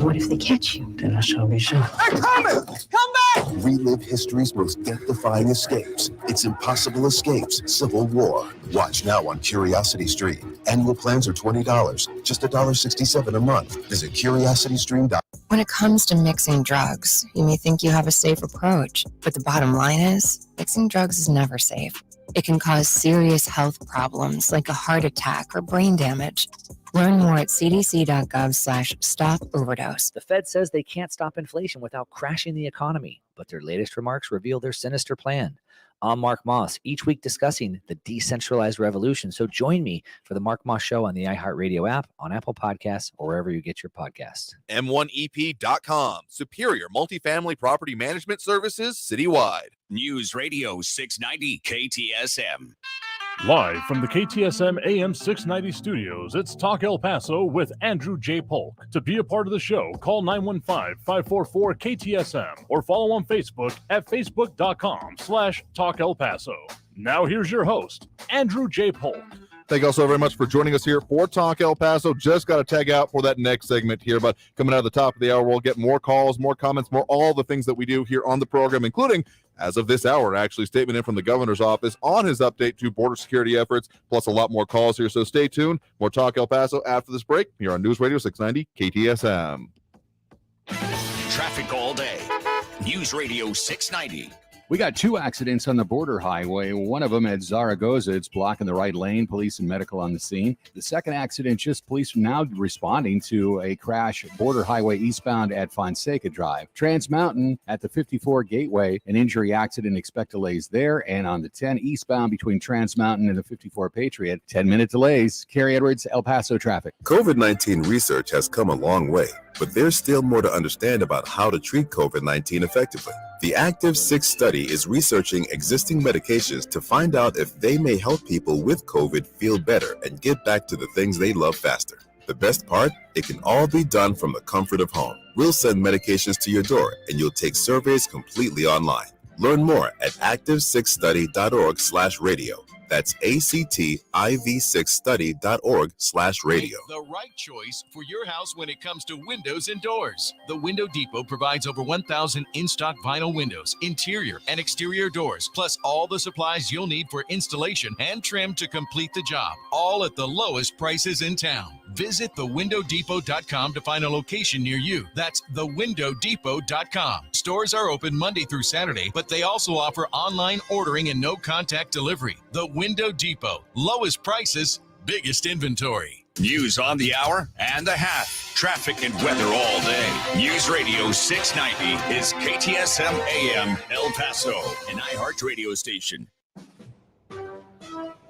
what if they catch you? Then I shall be shot. they're coming! Come back! Relive history's most death-defying escapes. It's Impossible Escapes, Civil War. Watch now on Curiosity Stream. Annual plans are $20, just $1.67 a month. Visit curiositystream.com. When it comes to mixing drugs, you may think you have a safe approach, but the bottom line is, mixing drugs is never safe. It can cause serious health problems like a heart attack or brain damage. Learn more at cdc.gov/stop-overdose. The Fed says they can't stop inflation without crashing the economy, but their latest remarks reveal their sinister plan. I'm Mark Moss, each week discussing the decentralized revolution. So join me for the Mark Moss Show on the iHeartRadio app, on Apple Podcasts, or wherever you get your podcasts. M1EP.com. Superior multifamily property management services citywide. News Radio 690 KTSM. Live from the KTSM AM 690 studios, it's Talk El Paso with Andrew J. Polk. To be a part of the show, call 915-544-KTSM or follow on Facebook at facebook.com/Talk El Paso. Now here's your host, Andrew J. Polk. Thank you all so very much for joining us here for Talk El Paso. Just got to tag out for that next segment here, but coming out of the top of the hour, we'll get more calls, more comments, more all the things that we do here on the program, including, as of this hour, actually, statement in from the governor's office on his update to border security efforts, plus a lot more calls here. So stay tuned. More Talk El Paso after this break here on News Radio 690 KTSM. Traffic all day. News Radio 690. We got 2 accidents on the border highway. One of them at Zaragoza. It's blocking the right lane. Police and medical on the scene. The second accident, just police now responding to a crash border highway eastbound at Fonseca Drive. Trans Mountain at the 54 Gateway, an injury accident. Expect delays there. And on the 10 eastbound between Trans Mountain and the 54 Patriot, 10-minute delays. Carrie Edwards, El Paso traffic. COVID-19 research has come a long way, but there's still more to understand about how to treat COVID-19 effectively. The Active 6 study is researching existing medications to find out if they may help people with COVID feel better and get back to the things they love faster. The best part? It can all be done from the comfort of home. We'll send medications to your door, and you'll take surveys completely online. Learn more at active6study.org/radio. That's activ6study.org/radio. Make the right choice for your house when it comes to windows and doors. The Window Depot provides over 1,000 in-stock vinyl windows, interior and exterior doors, plus all the supplies you'll need for installation and trim to complete the job, all at the lowest prices in town. Visit thewindowdepot.com to find a location near you. That's thewindowdepot.com. Stores are open Monday through Saturday, but they also offer online ordering and no-contact delivery. The Window Depot. Lowest prices, biggest inventory. News on the hour and the hat. Traffic and weather all day. News Radio 690 is KTSM AM El Paso, an iHeart radio station.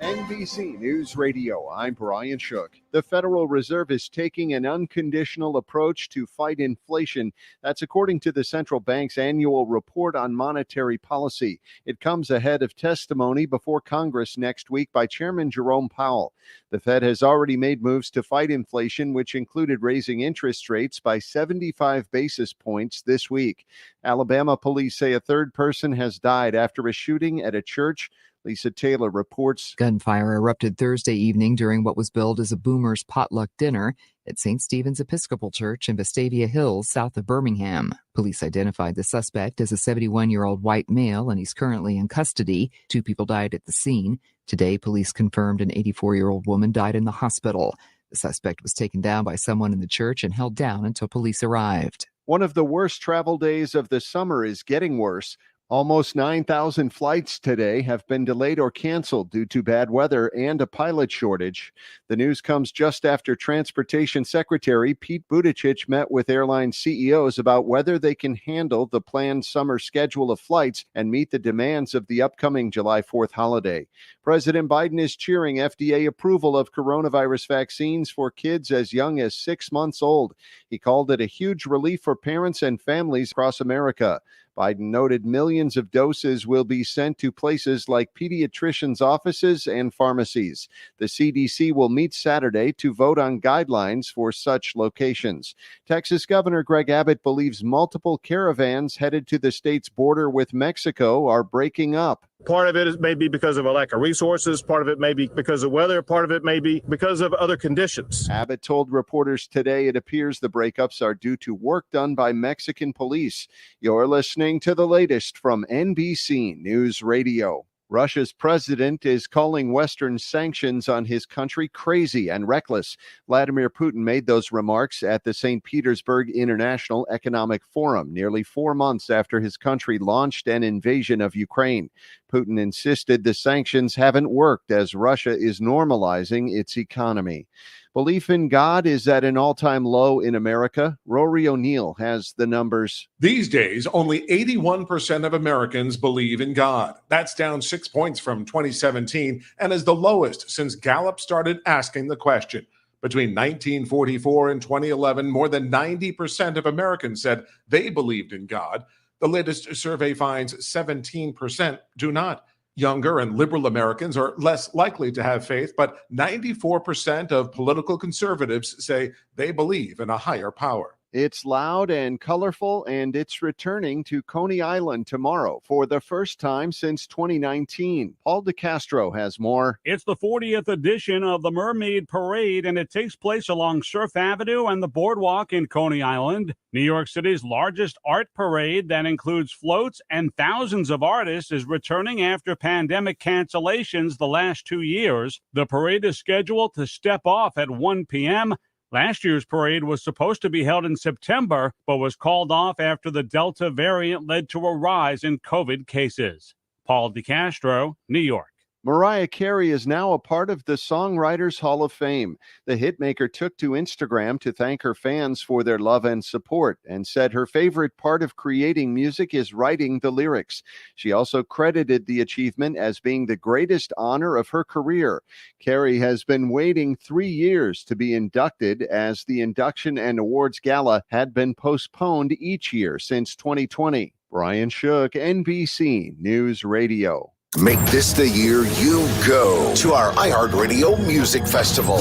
NBC News Radio, I'm Brian Shook. The Federal Reserve is taking an unconditional approach to fight inflation. That's according to the central bank's annual report on monetary policy. It comes ahead of testimony before Congress next week by Chairman Jerome Powell. The Fed has already made moves to fight inflation, which included raising interest rates by 75 basis points this week. Alabama police say a third person has died after a shooting at a church. Lisa Taylor reports. Gunfire erupted Thursday evening during what was billed as a boomer's potluck dinner at St. Stephen's Episcopal Church in Vestavia Hills, south of Birmingham. Police identified the suspect as a 71-year-old white male, and he's currently in custody. 2 people died at the scene. Today, police confirmed an 84-year-old woman died in the hospital. The suspect was taken down by someone in the church and held down until police arrived. One of the worst travel days of the summer is getting worse. Almost 9,000 flights today have been delayed or canceled due to bad weather and a pilot shortage. The news comes just after Transportation Secretary Pete Buttigieg met with airline CEOs about whether they can handle the planned summer schedule of flights and meet the demands of the upcoming July 4th holiday. President Biden is cheering FDA approval of coronavirus vaccines for kids as young as 6 months old. He called it a huge relief for parents and families across America. Biden noted millions of doses will be sent to places like pediatricians' offices and pharmacies. The CDC will meet Saturday to vote on guidelines for such locations. Texas Governor Greg Abbott believes multiple caravans headed to the state's border with Mexico are breaking up. Part of it is maybe because of a lack of resources. Part of it may be because of weather. Part of it may be because of other conditions. Abbott told reporters today it appears the breakups are due to work done by Mexican police. You're listening to the latest from NBC News Radio. Russia's president is calling Western sanctions on his country crazy and reckless. Vladimir Putin made those remarks at the St. Petersburg International Economic Forum nearly 4 months after his country launched an invasion of Ukraine. Putin insisted the sanctions haven't worked as Russia is normalizing its economy. Belief in God is at an all-time low in America. Rory O'Neill has the numbers. These days, only 81% of Americans believe in God. That's down 6 points from 2017 and is the lowest since Gallup started asking the question. Between 1944 and 2011, more than 90% of Americans said they believed in God. The latest survey finds 17% do not. Younger and liberal Americans are less likely to have faith, but 94% of political conservatives say they believe in a higher power. It's loud and colorful, and it's returning to Coney Island tomorrow for the first time since 2019. Paul DeCastro has more. It's the 40th edition of the Mermaid Parade, and it takes place along Surf Avenue and the boardwalk in Coney Island. New York City's largest art parade that includes floats and thousands of artists is returning after pandemic cancellations the last 2 years. The parade is scheduled to step off at 1 p.m., Last year's parade was supposed to be held in September, but was called off after the Delta variant led to a rise in COVID cases. Paul DeCastro, New York. Mariah Carey is now a part of the Songwriters Hall of Fame. The hitmaker took to Instagram to thank her fans for their love and support and said her favorite part of creating music is writing the lyrics. She also credited the achievement as being the greatest honor of her career. Carey has been waiting 3 years to be inducted, as the induction and awards gala had been postponed each year since 2020. Brian Shook, NBC News Radio. Make this the year you go to our iHeartRadio Music Festival.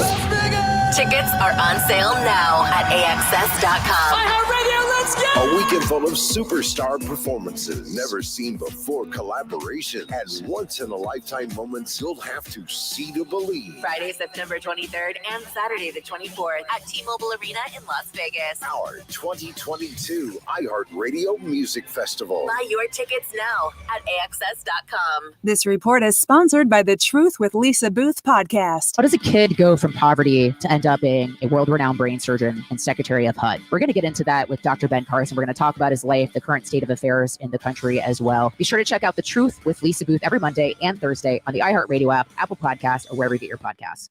Tickets are on sale now at AXS.com. iHeartRadio, let's go! A weekend full of superstar performances, never seen before collaborations, and once-in-a-lifetime moments you'll have to see to believe. Friday, September 23rd and Saturday, the 24th at T-Mobile Arena in Las Vegas. Our 2022 iHeartRadio Music Festival. Buy your tickets now at AXS.com. This report is sponsored by the Truth with Lisa Booth podcast. How does a kid go from poverty to end up being a world-renowned brain surgeon and Secretary of HUD? We're going to get into that with Dr. Ben Carson. We're going to talk about his life, the current state of affairs in the country as well. Be sure to check out The Truth with Lisa Booth every Monday and Thursday on the iHeartRadio app, Apple Podcasts, or wherever you get your podcasts.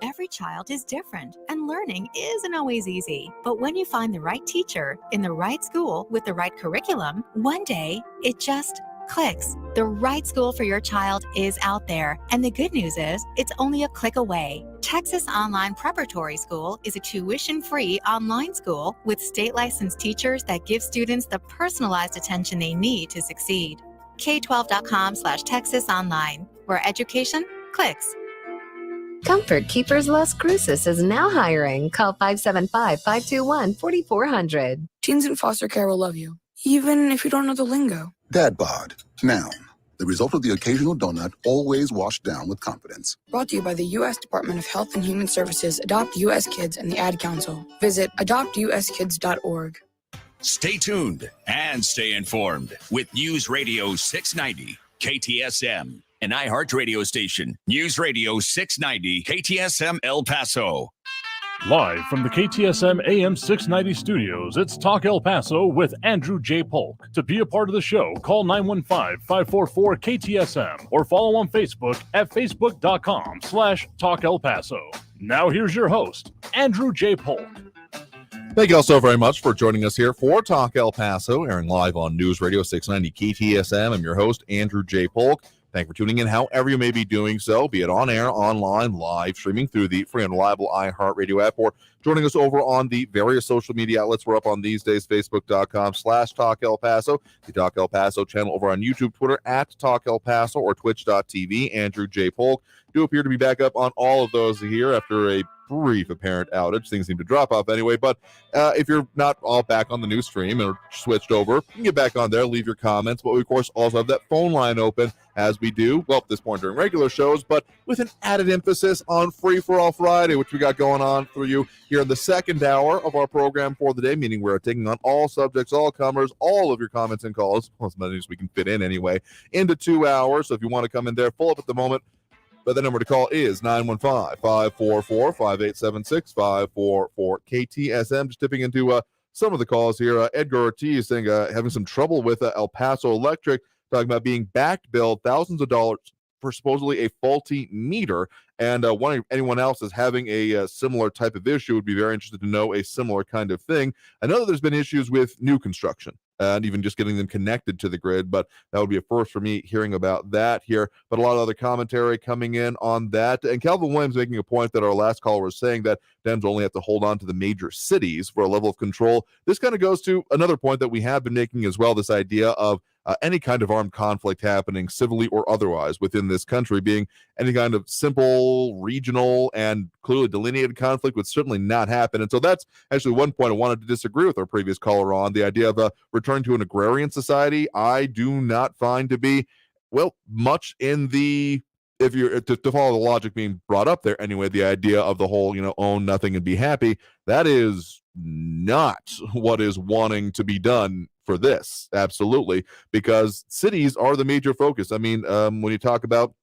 Every child is different, and learning isn't always easy. But when you find the right teacher in the right school with the right curriculum, one day it just clicks. The right school for your child is out there, and the good news is it's only a click away. Texas Online Preparatory School is a tuition-free online school with state-licensed teachers that give students the personalized attention they need to succeed. K12.com/Texas Online, where education clicks. Comfort Keepers Las Cruces is now hiring. Call 575-521-4400. Teens in foster care will love you, even if you don't know the lingo. Dad bod, noun. The result of the occasional donut, always washed down with confidence. Brought to you by the U.S. Department of Health and Human Services, Adopt U.S. Kids, and the Ad Council. Visit adoptuskids.org. Stay tuned and stay informed with News Radio 690 KTSM, an iHeart radio station. News Radio 690 KTSM El Paso. Live from the KTSM AM 690 studios, it's Talk El Paso with Andrew J. Polk. To be a part of the show, call 915-544-KTSM or follow on Facebook at facebook.com/Talk El Paso. Now here's your host, Andrew J. Polk. Thank you all so very much for joining us here for Talk El Paso, airing live on News Radio 690 KTSM. I'm your host, Andrew J. Polk. Thank you for tuning in, however you may be doing so, be it on air, online, live, streaming through the free and reliable iHeartRadio app, or joining us over on the various social media outlets we're up on these days, facebook.com/Talk El Paso, the Talk El Paso channel over on YouTube, Twitter at Talk El Paso, or twitch.tv, Andrew J. Polk. Do appear to be back up on all of those here after a brief apparent outage. Things seem to drop off anyway, but if you're not all back on the new stream or switched over, you can get back on there, leave your comments, but we of course also have that phone line open, as we do, well, at this point during regular shows, but with an added emphasis on Free for All Friday, which we got going on for you here in the second hour of our program for the day, meaning we're taking on all subjects, all comers, all of your comments and calls, well, as many as we can fit in anyway, into 2 hours. So if you want to come in there, full up at the moment, but the number to call is 915-544-5876-544-KTSM. Just tipping into some of the calls here. Edgar Ortiz saying having some trouble with El Paso Electric, talking about being back billed thousands of dollars for supposedly a faulty meter. And wondering if anyone else is having a similar type of issue. Would be very interested to know a similar kind of thing. I know that there's been issues with new construction and even just getting them connected to the grid, but that would be a first for me hearing about that here. But a lot of other commentary coming in on that. And Calvin Williams making a point that our last caller was saying that Dems only have to hold on to the major cities for a level of control. This kind of goes to another point that we have been making as well, this idea of any kind of armed conflict happening, civilly or otherwise, within this country, being any kind of simple, regional, and clearly delineated conflict would certainly not happen. And so that's actually one point I wanted to disagree with our previous caller on, the idea of a return to an agrarian society. I do not find to be, well, much in the, if you're to follow the logic being brought up there anyway, the idea of the whole, own nothing and be happy, that is not what is wanting to be done for this. Absolutely. Because cities are the major focus. I mean, when you talk about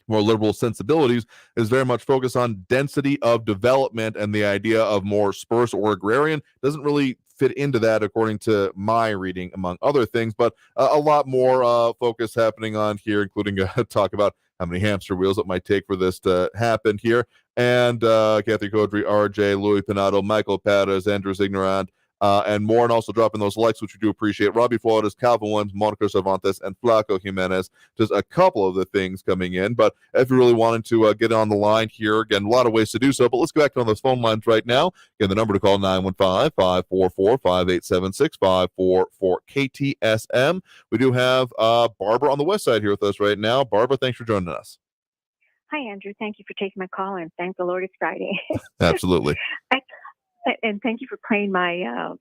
more liberal sensibilities is very much focused on density of development, and the idea of more sparse or agrarian doesn't really fit into that according to my reading, among other things. But a lot more focus happening on here, including talk about how many hamster wheels it might take for this to happen here. And Kathy Kodry, RJ, Louis Pinato, Michael Perez, Andrew Ignorant, and more, and also dropping those likes, which we do appreciate. Robbie Flores, Calvin Williams, Monica Cervantes, and Flaco Jimenez. Just a couple of the things coming in. But if you really wanted to get on the line here, again, a lot of ways to do so. But let's go back on those phone lines right now. Again, the number to call 915-544-5876, 544-KTSM. We do have Barbara on the west side here with us right now. Barbara, thanks for joining us. Hi, Andrew. Thank you for taking my call, and thank the Lord it's Friday. Absolutely. And thank you for playing my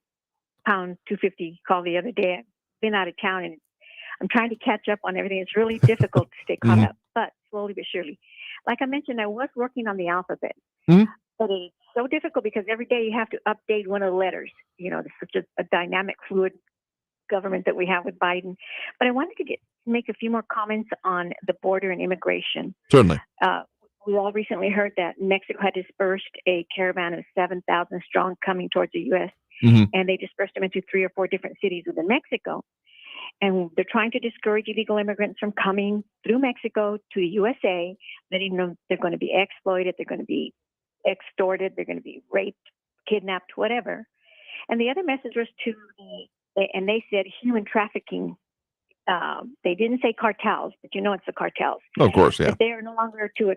pound 250 call the other day. I've been out of town, and I'm trying to catch up on everything. It's really difficult to stay caught up, but slowly but surely. Like I mentioned, I was working on the alphabet, but it's so difficult because every day you have to update one of the letters. You know, there's such a dynamic, fluid government that we have with Biden. But I wanted to make a few more comments on the border and immigration. Certainly. We all recently heard that Mexico had dispersed a caravan of 7,000 strong coming towards the U.S., and they dispersed them into 3 or 4 different cities within Mexico. And they're trying to discourage illegal immigrants from coming through Mexico to the USA, letting them they're going to be exploited, they're going to be extorted, they're going to be raped, kidnapped, whatever. And the other message was and they said human trafficking. They didn't say cartels, but it's the cartels. Of course, yeah. That they are no longer to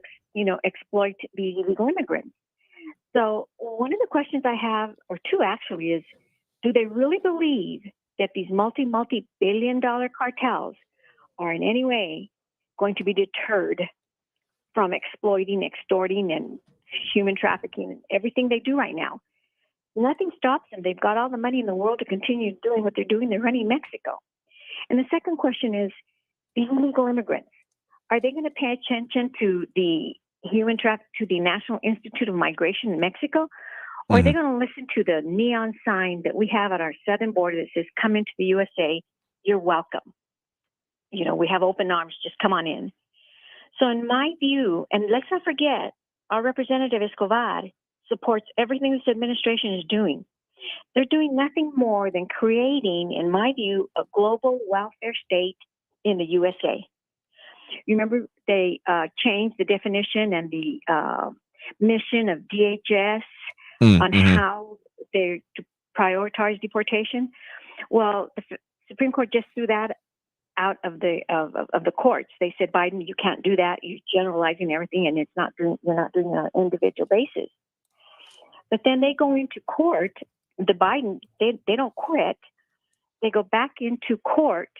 exploit the illegal immigrants. So one of the questions I have, or two actually, is do they really believe that these multi-billion-dollar cartels are in any way going to be deterred from exploiting, extorting, and human trafficking and everything they do right now? Nothing stops them. They've got all the money in the world to continue doing what they're doing. They're running Mexico. And the second question is, the illegal immigrants, are they going to pay attention to the to the National Institute of Migration in Mexico? Or are they going to listen to the neon sign that we have at our southern border that says, come into the USA, you're welcome. We have open arms, just come on in. So in my view, and let's not forget, our Representative Escobar supports everything this administration is doing. They're doing nothing more than creating, in my view, a global welfare state in the USA. You remember they changed the definition and the mission of DHS on how they're to prioritize deportation. Well, the Supreme Court just threw that out of the courts. They said, Biden, you can't do that. You're generalizing everything, and you're not doing it on an individual basis. But then they go into court. The Biden, they don't quit. They go back into court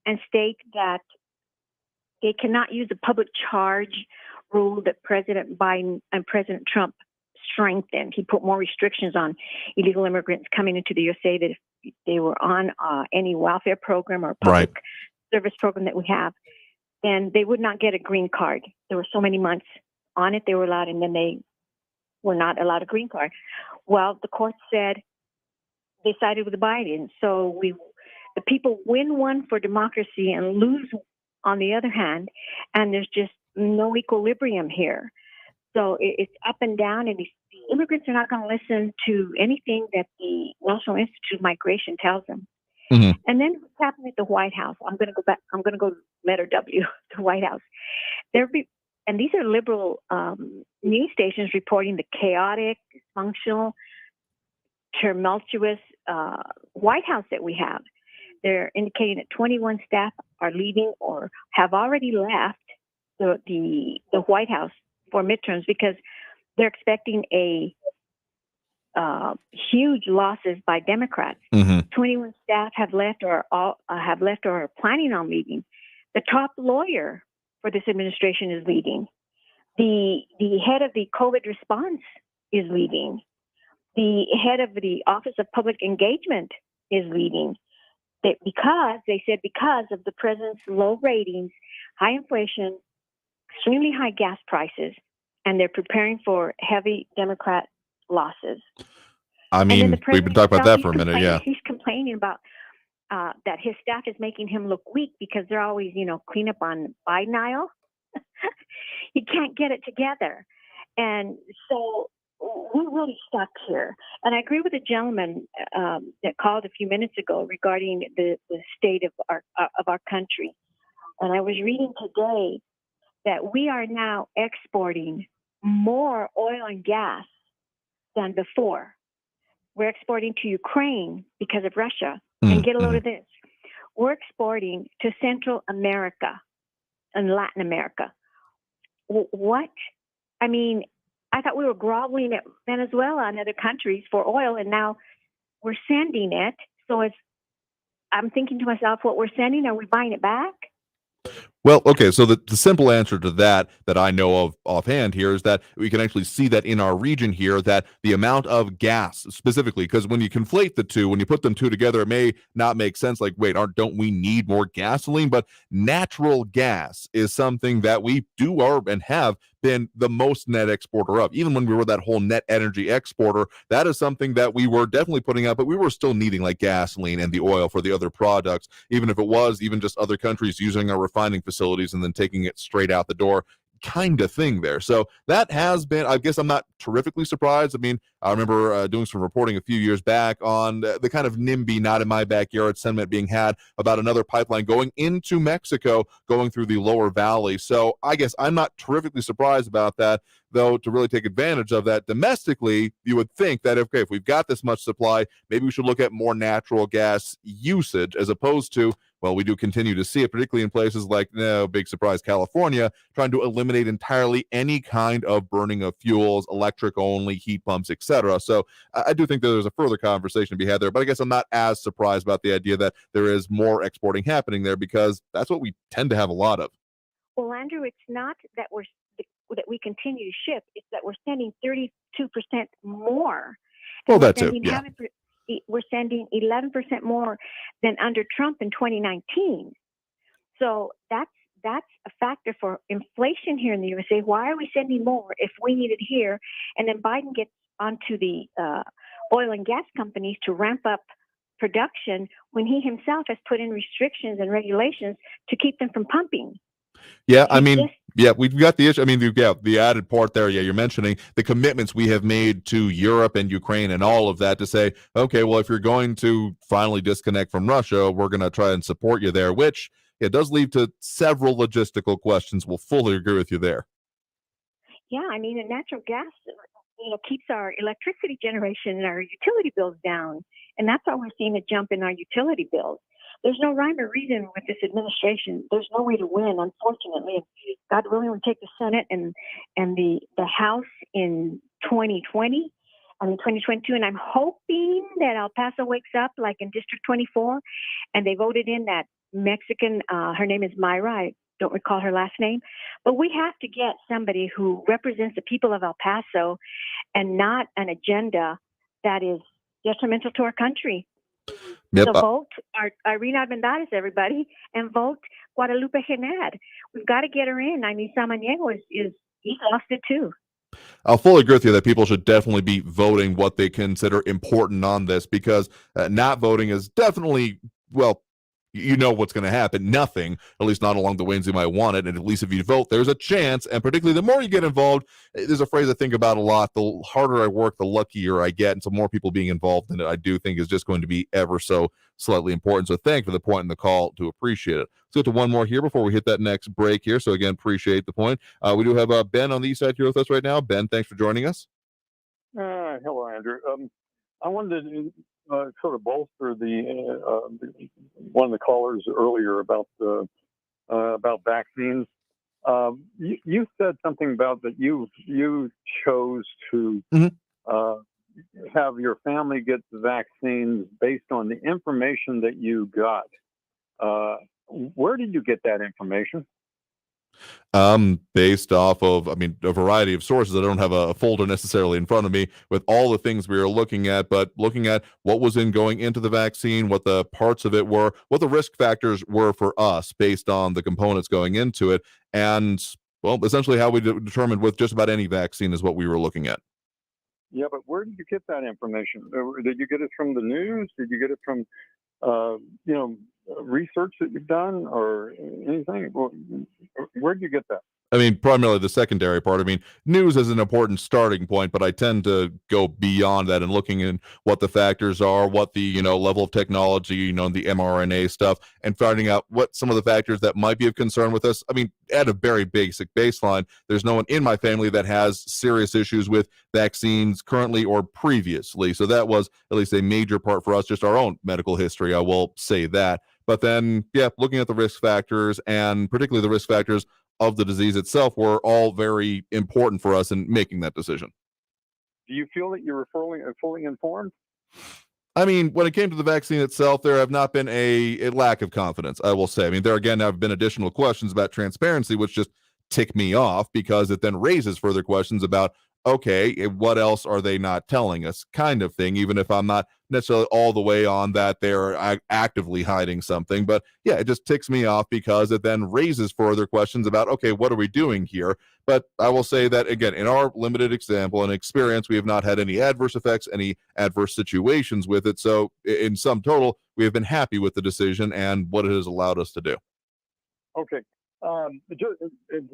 and state that they cannot use the public charge rule that President Biden and President Trump strengthened. He put more restrictions on illegal immigrants coming into the USA, that if they were on any welfare program or public service program that we have, then they would not get a green card. There were so many months on it they were allowed, and then they were not allowed a green card. Well, the court said they sided with Biden. So the people win one for democracy and lose on the other hand, and there's just no equilibrium here. So it's up and down, and the immigrants are not going to listen to anything that the National Institute of Migration tells them. And then what's happening at the White House? I'm going to go back. I'm going to go letter W, the White House. And these are liberal news stations reporting the chaotic, dysfunctional, tumultuous White House that we have. They're indicating that 21 staff are leaving or have already left the White House for midterms because they're expecting a huge losses by Democrats. 21 staff have left or are planning on leaving. The top lawyer for this administration is leaving. The head of the COVID response is leaving. The head of the Office of Public Engagement is leaving. Because of the president's low ratings, high inflation, extremely high gas prices, and they're preparing for heavy Democrat losses. I mean, we've been talking about that for a minute, yeah. He's complaining about that his staff is making him look weak because they're always, clean up on Biden aisle. he can't get it together. And so we're really stuck here. And I agree with the gentleman that called a few minutes ago regarding the state of our country. And I was reading today that we are now exporting more oil and gas than before. We're exporting to Ukraine because of Russia. And get a load of this. We're exporting to Central America and Latin America. What? I mean, I thought we were groveling at Venezuela and other countries for oil, and now we're sending it. So I'm thinking to myself, what we're sending, are we buying it back? Well, okay, so the simple answer to that I know of offhand here is that we can actually see that in our region here, that the amount of gas specifically, because when you conflate the two, when you put them two together, it may not make sense. Like, wait, don't we need more gasoline? But natural gas is something that we do and have been the most net exporter of. Even when we were that whole net energy exporter, that is something that we were definitely putting out, but we were still needing like gasoline and the oil for the other products, even if it was even just other countries using our refining facilities and then taking it straight out the door kind of thing there. So that has been, I guess I'm not terrifically surprised. I mean, I remember doing some reporting a few years back on the kind of NIMBY, not in my backyard sentiment being had about another pipeline going into Mexico, going through the lower valley. So I guess I'm not terrifically surprised about that, though, to really take advantage of that domestically. You would think that, if we've got this much supply, maybe we should look at more natural gas usage as opposed to, well, we do continue to see it, particularly in places like, no big surprise, California, trying to eliminate entirely any kind of burning of fuels, electric only, heat pumps, etc. So I do think that there's a further conversation to be had there, but I guess I'm not as surprised about the idea that there is more exporting happening there, because that's what we tend to have a lot of. Well, Andrew, it's not that we continue to ship; it's that we're sending 32% more. Well, that too. Yeah. We're sending 11% more than under Trump in 2019. So that's a factor for inflation here in the USA. Why are we sending more if we need it here? And then Biden gets onto the oil and gas companies to ramp up production when he himself has put in restrictions and regulations to keep them from pumping. Yeah, I mean, we've got the issue. I mean, the added part there. Yeah, you're mentioning the commitments we have made to Europe and Ukraine and all of that to say, okay, well, if you're going to finally disconnect from Russia, we're going to try and support you there, which it does lead to several logistical questions. We'll fully agree with you there. Yeah, I mean, the natural gas, keeps our electricity generation and our utility bills down, and that's why we're seeing a jump in our utility bills. There's no rhyme or reason with this administration. There's no way to win, unfortunately. If God willing, we take the Senate and the House in 2022, and I'm hoping that El Paso wakes up like in District 24, and they voted in that Mexican, her name is Myra, I don't recall her last name, but we have to get somebody who represents the people of El Paso and not an agenda that is detrimental to our country. Yep. So vote Irina Armendariz, everybody, and vote Guadalupe Genad. We've got to get her in. I mean, Samaniego he's lost it too. I'll fully agree with you that people should definitely be voting what they consider important on this, because not voting is definitely, well, you know what's going to happen. Nothing, at least not along the ways you might want it. And at least if you vote, there's a chance. And particularly the more you get involved, there's a phrase I think about a lot. The harder I work, the luckier I get. And so more people being involved in it, I do think is just going to be ever so slightly important. So thank you for the point in the call. To appreciate it. Let's get to one more here before we hit that next break here. So again, appreciate the point. We do have Ben on the east side here with us right now. Ben, thanks for joining us. Hello, Andrew. I wanted to sort of bolster the one of the callers earlier about vaccines. You said something about that you chose to have your family get the vaccines based on the information that you got. Where did you get that information? Based off of, I mean, a variety of sources. I don't have a folder necessarily in front of me with all the things we were looking at, but looking at what was in going into the vaccine, what the parts of it were, what the risk factors were for us based on the components going into it. And, well, essentially how we determined with just about any vaccine is what we were looking at. Yeah, but where did you get that information? Did you get it from the news? Did you get it from, research that you've done or anything? Where did you get that? I mean, primarily the secondary part. I mean, news is an important starting point, but I tend to go beyond that and looking in what the factors are, what the, level of technology, the mRNA stuff, and finding out what some of the factors that might be of concern with us. I mean, at a very basic baseline, there's no one in my family that has serious issues with vaccines currently or previously. So that was at least a major part for us, just our own medical history. I will say that. But then, yeah, looking at the risk factors and particularly the risk factors of the disease itself were all very important for us in making that decision. Do you feel that you were fully informed? I mean, when it came to the vaccine itself, there have not been a lack of confidence, I will say. I mean, there again have been additional questions about transparency, which just tick me off because it then raises further questions about, okay, what else are they not telling us kind of thing, even if I'm not necessarily all the way on that they're actively hiding something. But yeah, it just ticks me off because it then raises further questions about, okay, what are we doing here? But I will say that, again, in our limited example and experience, we have not had any adverse effects, any adverse situations with it. So in sum total, we have been happy with the decision and what it has allowed us to do. Okay.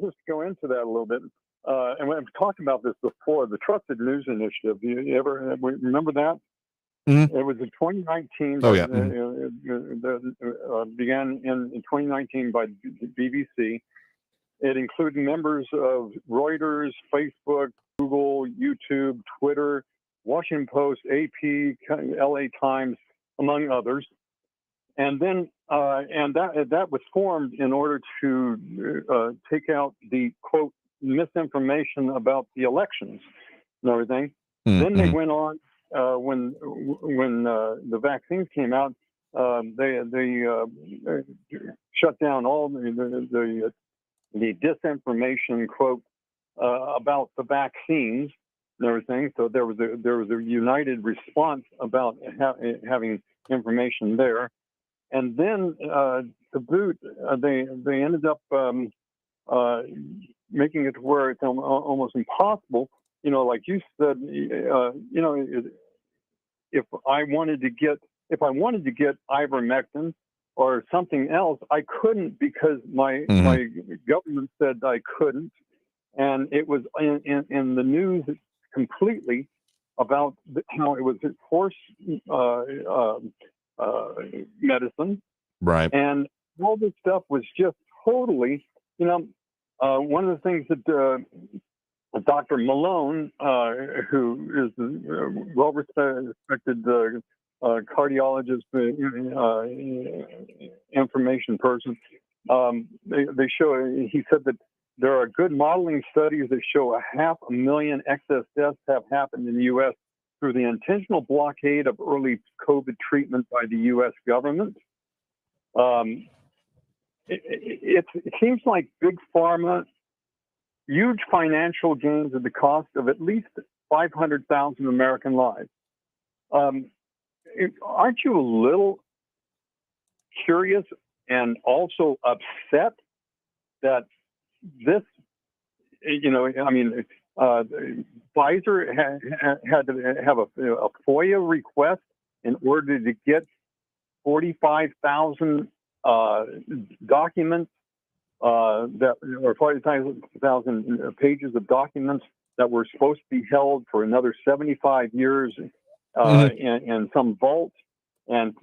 Just go into that a little bit. And we've talked about this before, the Trusted News Initiative. You ever remember that? Mm-hmm. It was in 2019. Oh, yeah. Began in 2019 by BBC. It included members of Reuters, Facebook, Google, YouTube, Twitter, Washington Post, AP, LA Times, among others. And then, that was formed in order to take out the, quote, misinformation about the elections and everything. Mm-hmm. Then they went on when the vaccines came out. They shut down all the disinformation, quote, about the vaccines and everything. So there was a united response about having information there. And then to boot, they ended up making it to where it's almost impossible. Like you said, if I wanted to get ivermectin or something else, I couldn't because my government said I couldn't, and it was in the news completely about how it was horse medicine, right? And all this stuff was just totally, one of the things that Dr. Malone, who is a well-respected cardiologist, information person, he said that there are good modeling studies that show 500,000 excess deaths have happened in the U.S. through the intentional blockade of early COVID treatment by the U.S. government. It seems like Big Pharma, huge financial gains at the cost of at least 500,000 American lives. Aren't you a little curious and also upset that this, Pfizer had to have a FOIA request in order to get 45,000 documents that, or 45,000 pages of documents that were supposed to be held for another 75 years in some vault, and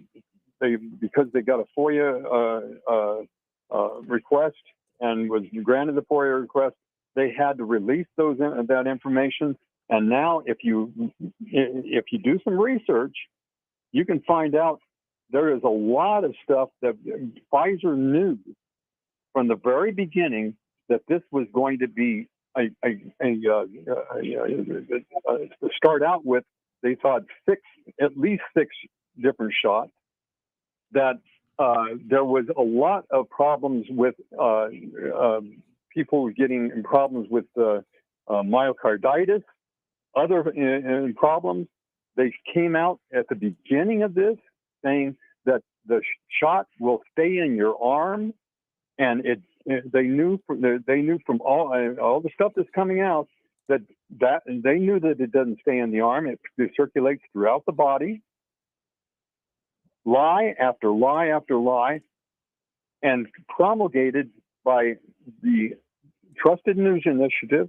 because they got a FOIA request and was granted the FOIA request, they had to release that information. And now, if you do some research, you can find out there is a lot of stuff that Pfizer knew from the very beginning that this was going to be to start out with. They thought at least six different shots. That there was a lot of problems with people getting problems with myocarditis, other problems. They came out at the beginning of this saying that the shot will stay in your arm, and they knew from all the stuff that's coming out that they knew that it doesn't stay in the arm. It circulates throughout the body. Lie after lie after lie, and promulgated by the trusted news initiative,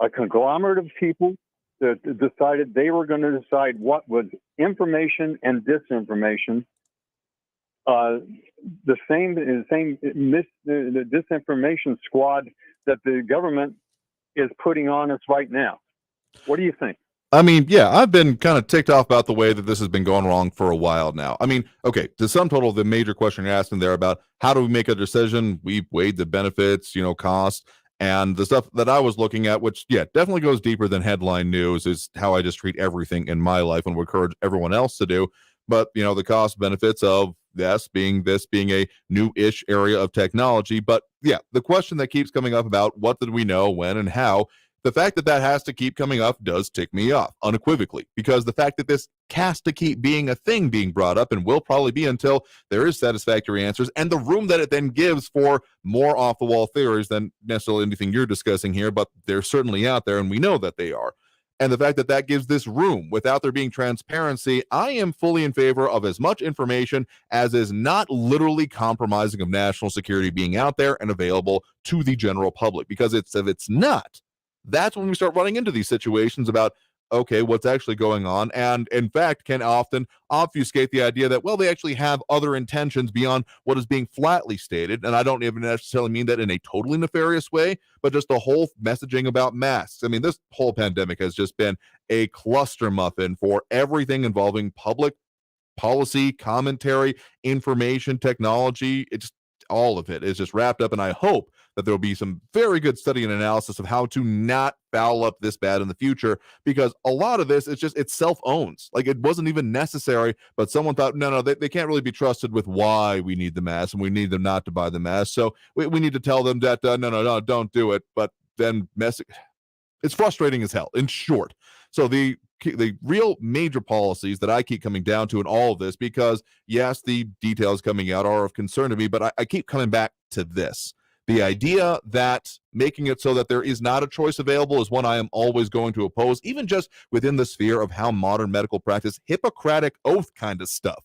a conglomerate of people that decided they were going to decide what was information and disinformation. The disinformation squad that the government is putting on us right now. What do you think? I mean, yeah, I've been kind of ticked off about the way that this has been going wrong for a while now. I mean, okay, to sum total, the major question you're asking there about how do we make a decision? We weighed the benefits, cost, and the stuff that I was looking at, which, yeah, definitely goes deeper than headline news, is how I just treat everything in my life and would encourage everyone else to do. But, the cost benefits of this being a new-ish area of technology. But, yeah, the question that keeps coming up about what did we know, when, and how, the fact that has to keep coming up does tick me off unequivocally, because the fact that this has to keep being a thing being brought up and will probably be until there is satisfactory answers, and the room that it then gives for more off-the-wall theories than necessarily anything you're discussing here, but they're certainly out there, and we know that they are. And the fact that gives this room without there being transparency, I am fully in favor of as much information as is not literally compromising of national security being out there and available to the general public. Because if it's not, that's when we start running into these situations about, okay, what's actually going on, and in fact can often obfuscate the idea that, well, they actually have other intentions beyond what is being flatly stated. And I don't even necessarily mean that in a totally nefarious way, but just the whole messaging about masks. I mean, this whole pandemic has just been a cluster muffin for everything involving public policy, commentary, information, technology. All of it is just wrapped up, and I hope that there will be some very good study and analysis of how to not foul up this bad in the future, because a lot of this, it self-owns. Like, it wasn't even necessary, but someone thought, no, they can't really be trusted with why we need the mask, and we need them not to buy the mask, so we need to tell them that, no, don't do it. But then it's frustrating as hell, in short. So the real major policies that I keep coming down to in all of this, because yes, the details coming out are of concern to me, but I keep coming back to this. The idea that making it so that there is not a choice available is one I am always going to oppose, even just within the sphere of how modern medical practice, Hippocratic oath kind of stuff,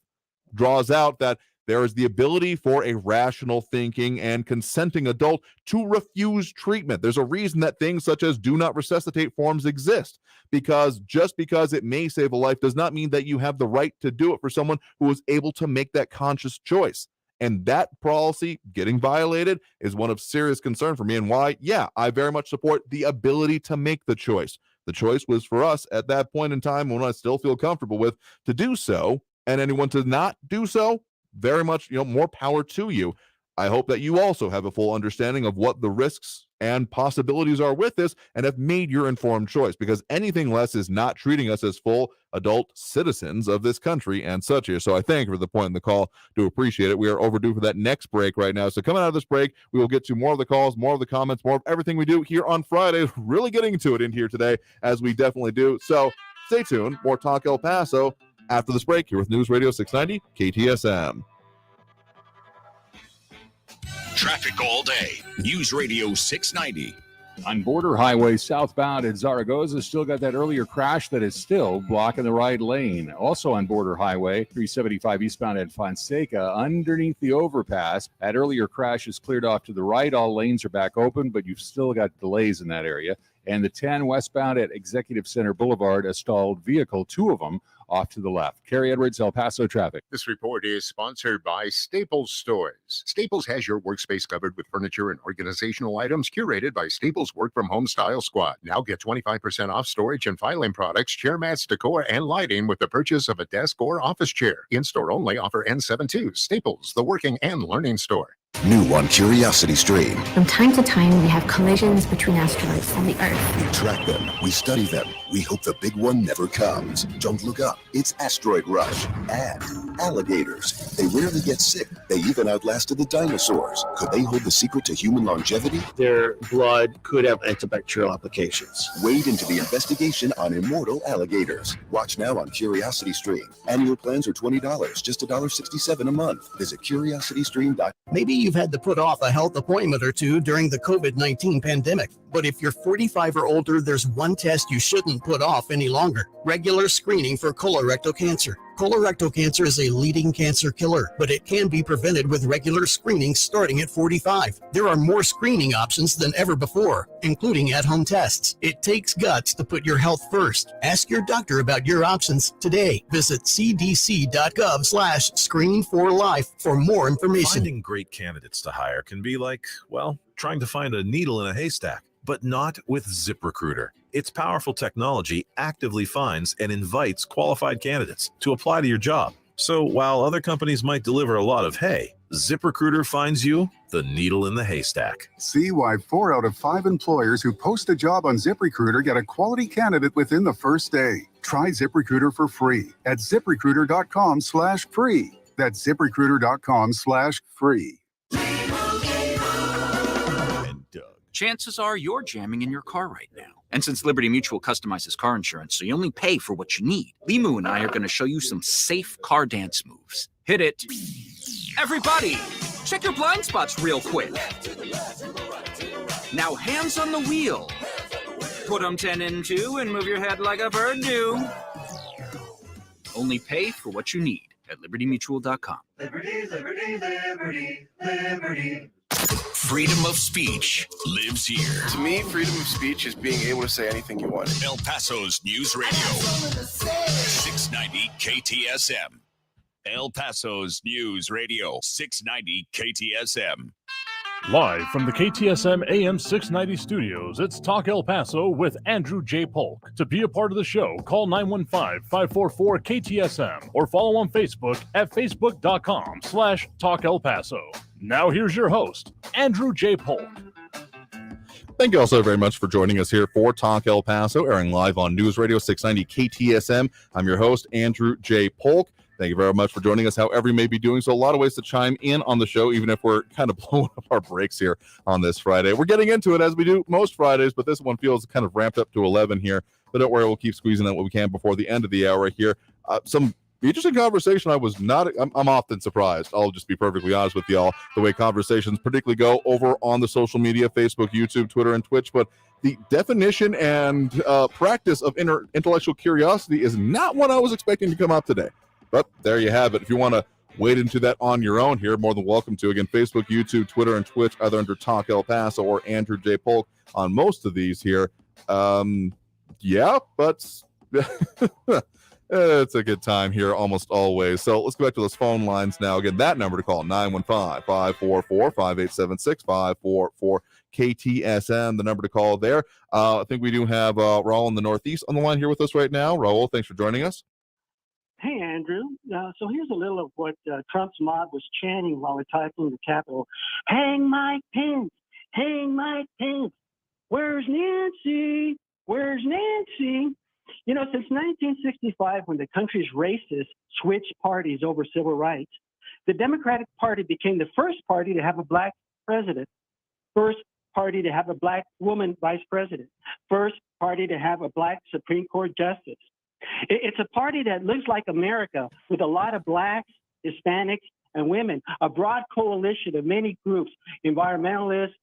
draws out that there is the ability for a rational thinking and consenting adult to refuse treatment. There's a reason that things such as do not resuscitate forms exist, because just because it may save a life does not mean that you have the right to do it for someone who is able to make that conscious choice. And that policy getting violated is one of serious concern for me, and why, yeah, I very much support the ability to make the choice. The choice was for us at that point in time, when I still feel comfortable with, to do so, and anyone to not do so, very much, more power to you. I hope that you also have a full understanding of what the risks and possibilities are with this and have made your informed choice, because anything less is not treating us as full adult citizens of this country and such here. So I thank you for the point in the call. Do appreciate it. We are overdue for that next break right now. So coming out of this break, we will get to more of the calls, more of the comments, more of everything we do here on Friday. Really getting to it in here today, as we definitely do. So stay tuned. More Talk El Paso after this break here with News Radio 690 KTSM. Traffic all day. News Radio 690. On Border Highway southbound at Zaragoza, still got that earlier crash that is still blocking the right lane. Also on Border Highway 375 eastbound at Fonseca, underneath the overpass, that earlier crash is cleared off to the right. All lanes are back open, but you've still got delays in that area. And the 10 westbound at Executive Center Boulevard, a stalled vehicle, two of them off to the left. Kerry Edwards, El Paso traffic. This report is sponsored by Staples Stores. Staples has your workspace covered with furniture and organizational items curated by Staples Work From Home Style Squad. Now get 25% off storage and filing products, chair mats, decor, and lighting with the purchase of a desk or office chair. In-store only. Offer N72. Staples, the working and learning store. New on Curiosity Stream. From time to time, we have collisions between asteroids and the Earth. We track them, we study them, we hope the big one never comes. Don't look up, it's asteroid rush. And alligators. They rarely get sick. They even outlasted the dinosaurs. Could they hold the secret to human longevity? Their blood could have antibacterial applications. Wade into the investigation on immortal alligators. Watch now on Curiosity Stream. Annual plans are $20, just $1.67 a month. Visit curiositystream.com. Maybe you've had to put off a health appointment or two during the COVID-19 pandemic. But if you're 45 or older, there's one test you shouldn't put off any longer. Regular screening for colorectal cancer. Colorectal cancer is a leading cancer killer, but it can be prevented with regular screening starting at 45. There are more screening options than ever before, including at-home tests. It takes guts to put your health first. Ask your doctor about your options today. Visit cdc.gov/screen4life for more information. Finding great candidates to hire can be like, well, trying to find a needle in a haystack, but not with ZipRecruiter. Its powerful technology actively finds and invites qualified candidates to apply to your job. So while other companies might deliver a lot of hay, ZipRecruiter finds you the needle in the haystack. See why 4 out of 5 employers who post a job on ZipRecruiter get a quality candidate within the first day. Try ZipRecruiter for free at ZipRecruiter.com/free. That's ZipRecruiter.com/free. Chances are you're jamming in your car right now. And since Liberty Mutual customizes car insurance so you only pay for what you need, Limu and I are going to show you some safe car dance moves. Hit it. Everybody, check your blind spots real quick. Now hands on the wheel. Put them 10 and 2 and move your head like a bird do. Only pay for what you need at libertymutual.com. Liberty, liberty, liberty, liberty. Freedom of speech lives here. To me, freedom of speech is being able to say anything you want. El Paso's News Radio, 690 KTSM. El Paso's News Radio, 690 KTSM. Live from the KTSM AM 690 studios, it's Talk El Paso with Andrew J. Polk. To be a part of the show, call 915-544-KTSM or follow on Facebook at facebook.com/Talk El Paso. Now here's your host, Andrew J. Polk. Thank you all so very much for joining us here for Talk El Paso, airing live on News Radio 690 KTSM. I'm your host, Andrew J. Polk. Thank you very much for joining us, however you may be doing so. A lot of ways to chime in on the show, even if we're kind of blowing up our brakes here on this Friday. We're getting into it as we do most Fridays, but this one feels kind of ramped up to 11 here. But don't worry, we'll keep squeezing out what we can before the end of the hour here. Some interesting conversation. I'm often surprised. I'll just be perfectly honest with y'all, the way conversations particularly go over on the social media, Facebook, YouTube, Twitter, and Twitch. But the definition and practice of intellectual curiosity is not what I was expecting to come up today. But there you have it. If you want to wade into that on your own here, more than welcome to. Again, Facebook, YouTube, Twitter, and Twitch, either under Talk El Paso or Andrew J. Polk on most of these here. Yeah, but it's a good time here almost always. So let's go back to those phone lines now. Again, that number to call, 915-544-5876, 544-KTSM, the number to call there. I think we do have Raul in the Northeast on the line here with us right now. Raul, thanks for joining us. Hey, Andrew. So here's a little of what Trump's mob was chanting while attacking the Capitol. Hang Mike Pence! Hang Mike Pence! Where's Nancy? Where's Nancy? You know, since 1965, when the country's racists switched parties over civil rights, the Democratic Party became the first party to have a black president, first party to have a black woman vice president, first party to have a black Supreme Court justice. It's a party that looks like America with a lot of blacks, Hispanics, and women, a broad coalition of many groups, environmentalists,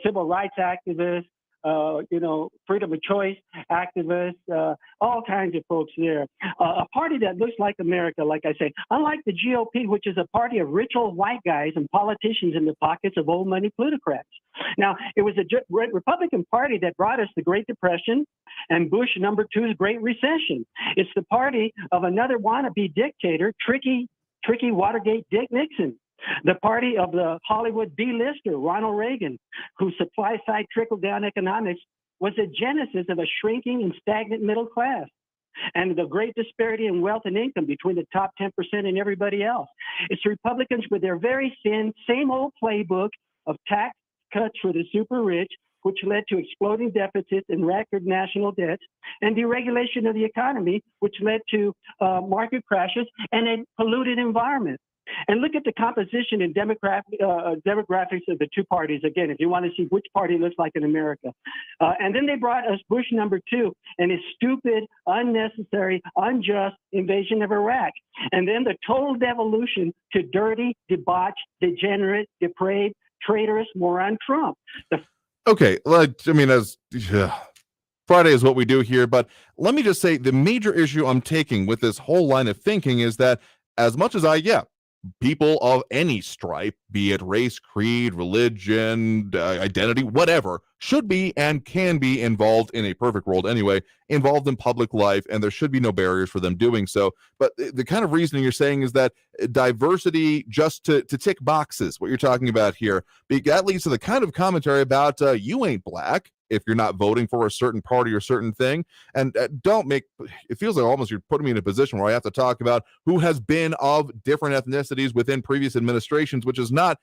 civil rights activists, freedom of choice activists, all kinds of folks there. A party that looks like America, like I say, unlike the GOP, which is a party of rich old white guys and politicians in the pockets of old money plutocrats. Now, it was the Republican Party that brought us the Great Depression and Bush #2's Great Recession. It's the party of another wannabe dictator, tricky Watergate Dick Nixon. The party of the Hollywood B-lister, Ronald Reagan, whose supply-side trickle-down economics was the genesis of a shrinking and stagnant middle class and the great disparity in wealth and income between the top 10% and everybody else. It's Republicans with their very thin, same old playbook of tax cuts for the super rich, which led to exploding deficits and record national debts, and deregulation of the economy, which led to market crashes and a polluted environment. And look at the composition and demographics of the two parties, again, if you want to see which party looks like in America. And then they brought us Bush #2 and his stupid, unnecessary, unjust invasion of Iraq. And then the total devolution to dirty, debauched, degenerate, depraved, traitorous moron Trump. Okay, as Friday is what we do here. But let me just say the major issue I'm taking with this whole line of thinking is that as much as people of any stripe, be it race, creed, religion, identity, whatever, should be and can be involved in a perfect world anyway, involved in public life, and there should be no barriers for them doing so. But the kind of reasoning you're saying is that diversity just to tick boxes, what you're talking about here, that leads to the kind of commentary about you ain't black if you're not voting for a certain party or certain thing. And it feels like almost you're putting me in a position where I have to talk about who has been of different ethnicities within previous administrations, which is not,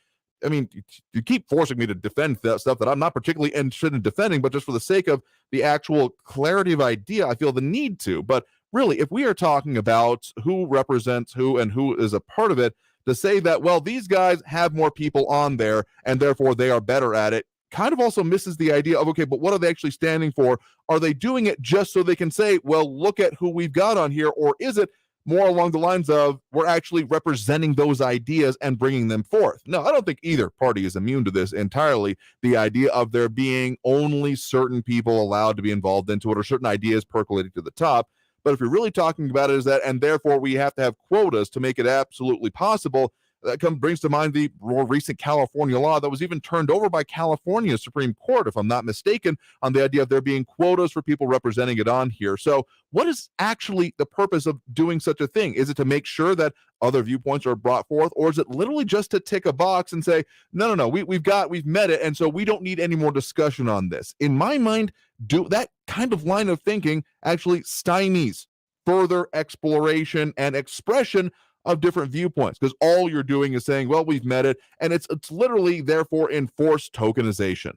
I mean, you keep forcing me to defend that stuff that I'm not particularly interested in defending, but just for the sake of the actual clarity of idea, I feel the need to. But really, if we are talking about who represents who and who is a part of it, to say that, well, these guys have more people on there and therefore they are better at it, kind of also misses the idea of, okay, but what are they actually standing for? Are they doing it just so they can say, well, look at who we've got on here? Or is it more along the lines of we're actually representing those ideas and bringing them forth? No, I don't think either party is immune to this entirely. The idea of there being only certain people allowed to be involved into it or certain ideas percolating to the top. But if you're really talking about it as that, and therefore we have to have quotas to make it absolutely possible, that brings to mind the more recent California law that was even turned over by California Supreme Court, if I'm not mistaken, on the idea of there being quotas for people representing it on here. So what is actually the purpose of doing such a thing? Is it to make sure that other viewpoints are brought forth, or is it literally just to tick a box and say, no, we've met it, and so we don't need any more discussion on this? In my mind, that kind of line of thinking actually stymies further exploration and expression of different viewpoints, because all you're doing is saying, well, we've met it, and it's literally therefore enforced tokenization.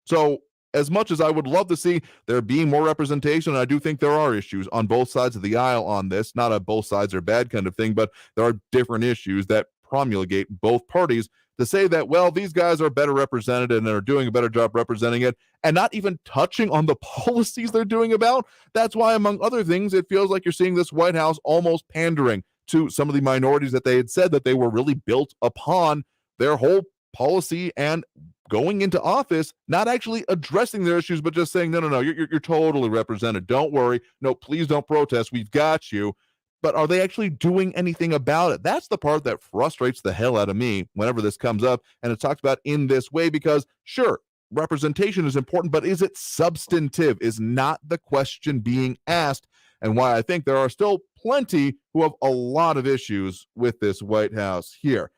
So as much as I would love to see there being more representation, and I do think there are issues on both sides of the aisle on this, not a both sides are bad kind of thing, but there are different issues that promulgate both parties, to say that, well, these guys are better represented and are doing a better job representing it, and not even touching on the policies they're doing about. That's why, among other things, it feels like you're seeing this White House almost pandering to some of the minorities that they had said that they were really built upon their whole policy and going into office, not actually addressing their issues, but just saying, no, you're totally represented. Don't worry. No, please don't protest. We've got you. But are they actually doing anything about it? That's the part that frustrates the hell out of me whenever this comes up and it's talked about in this way, because sure, representation is important, but is it substantive is not the question being asked, and why I think there are still plenty who have a lot of issues with this White House here.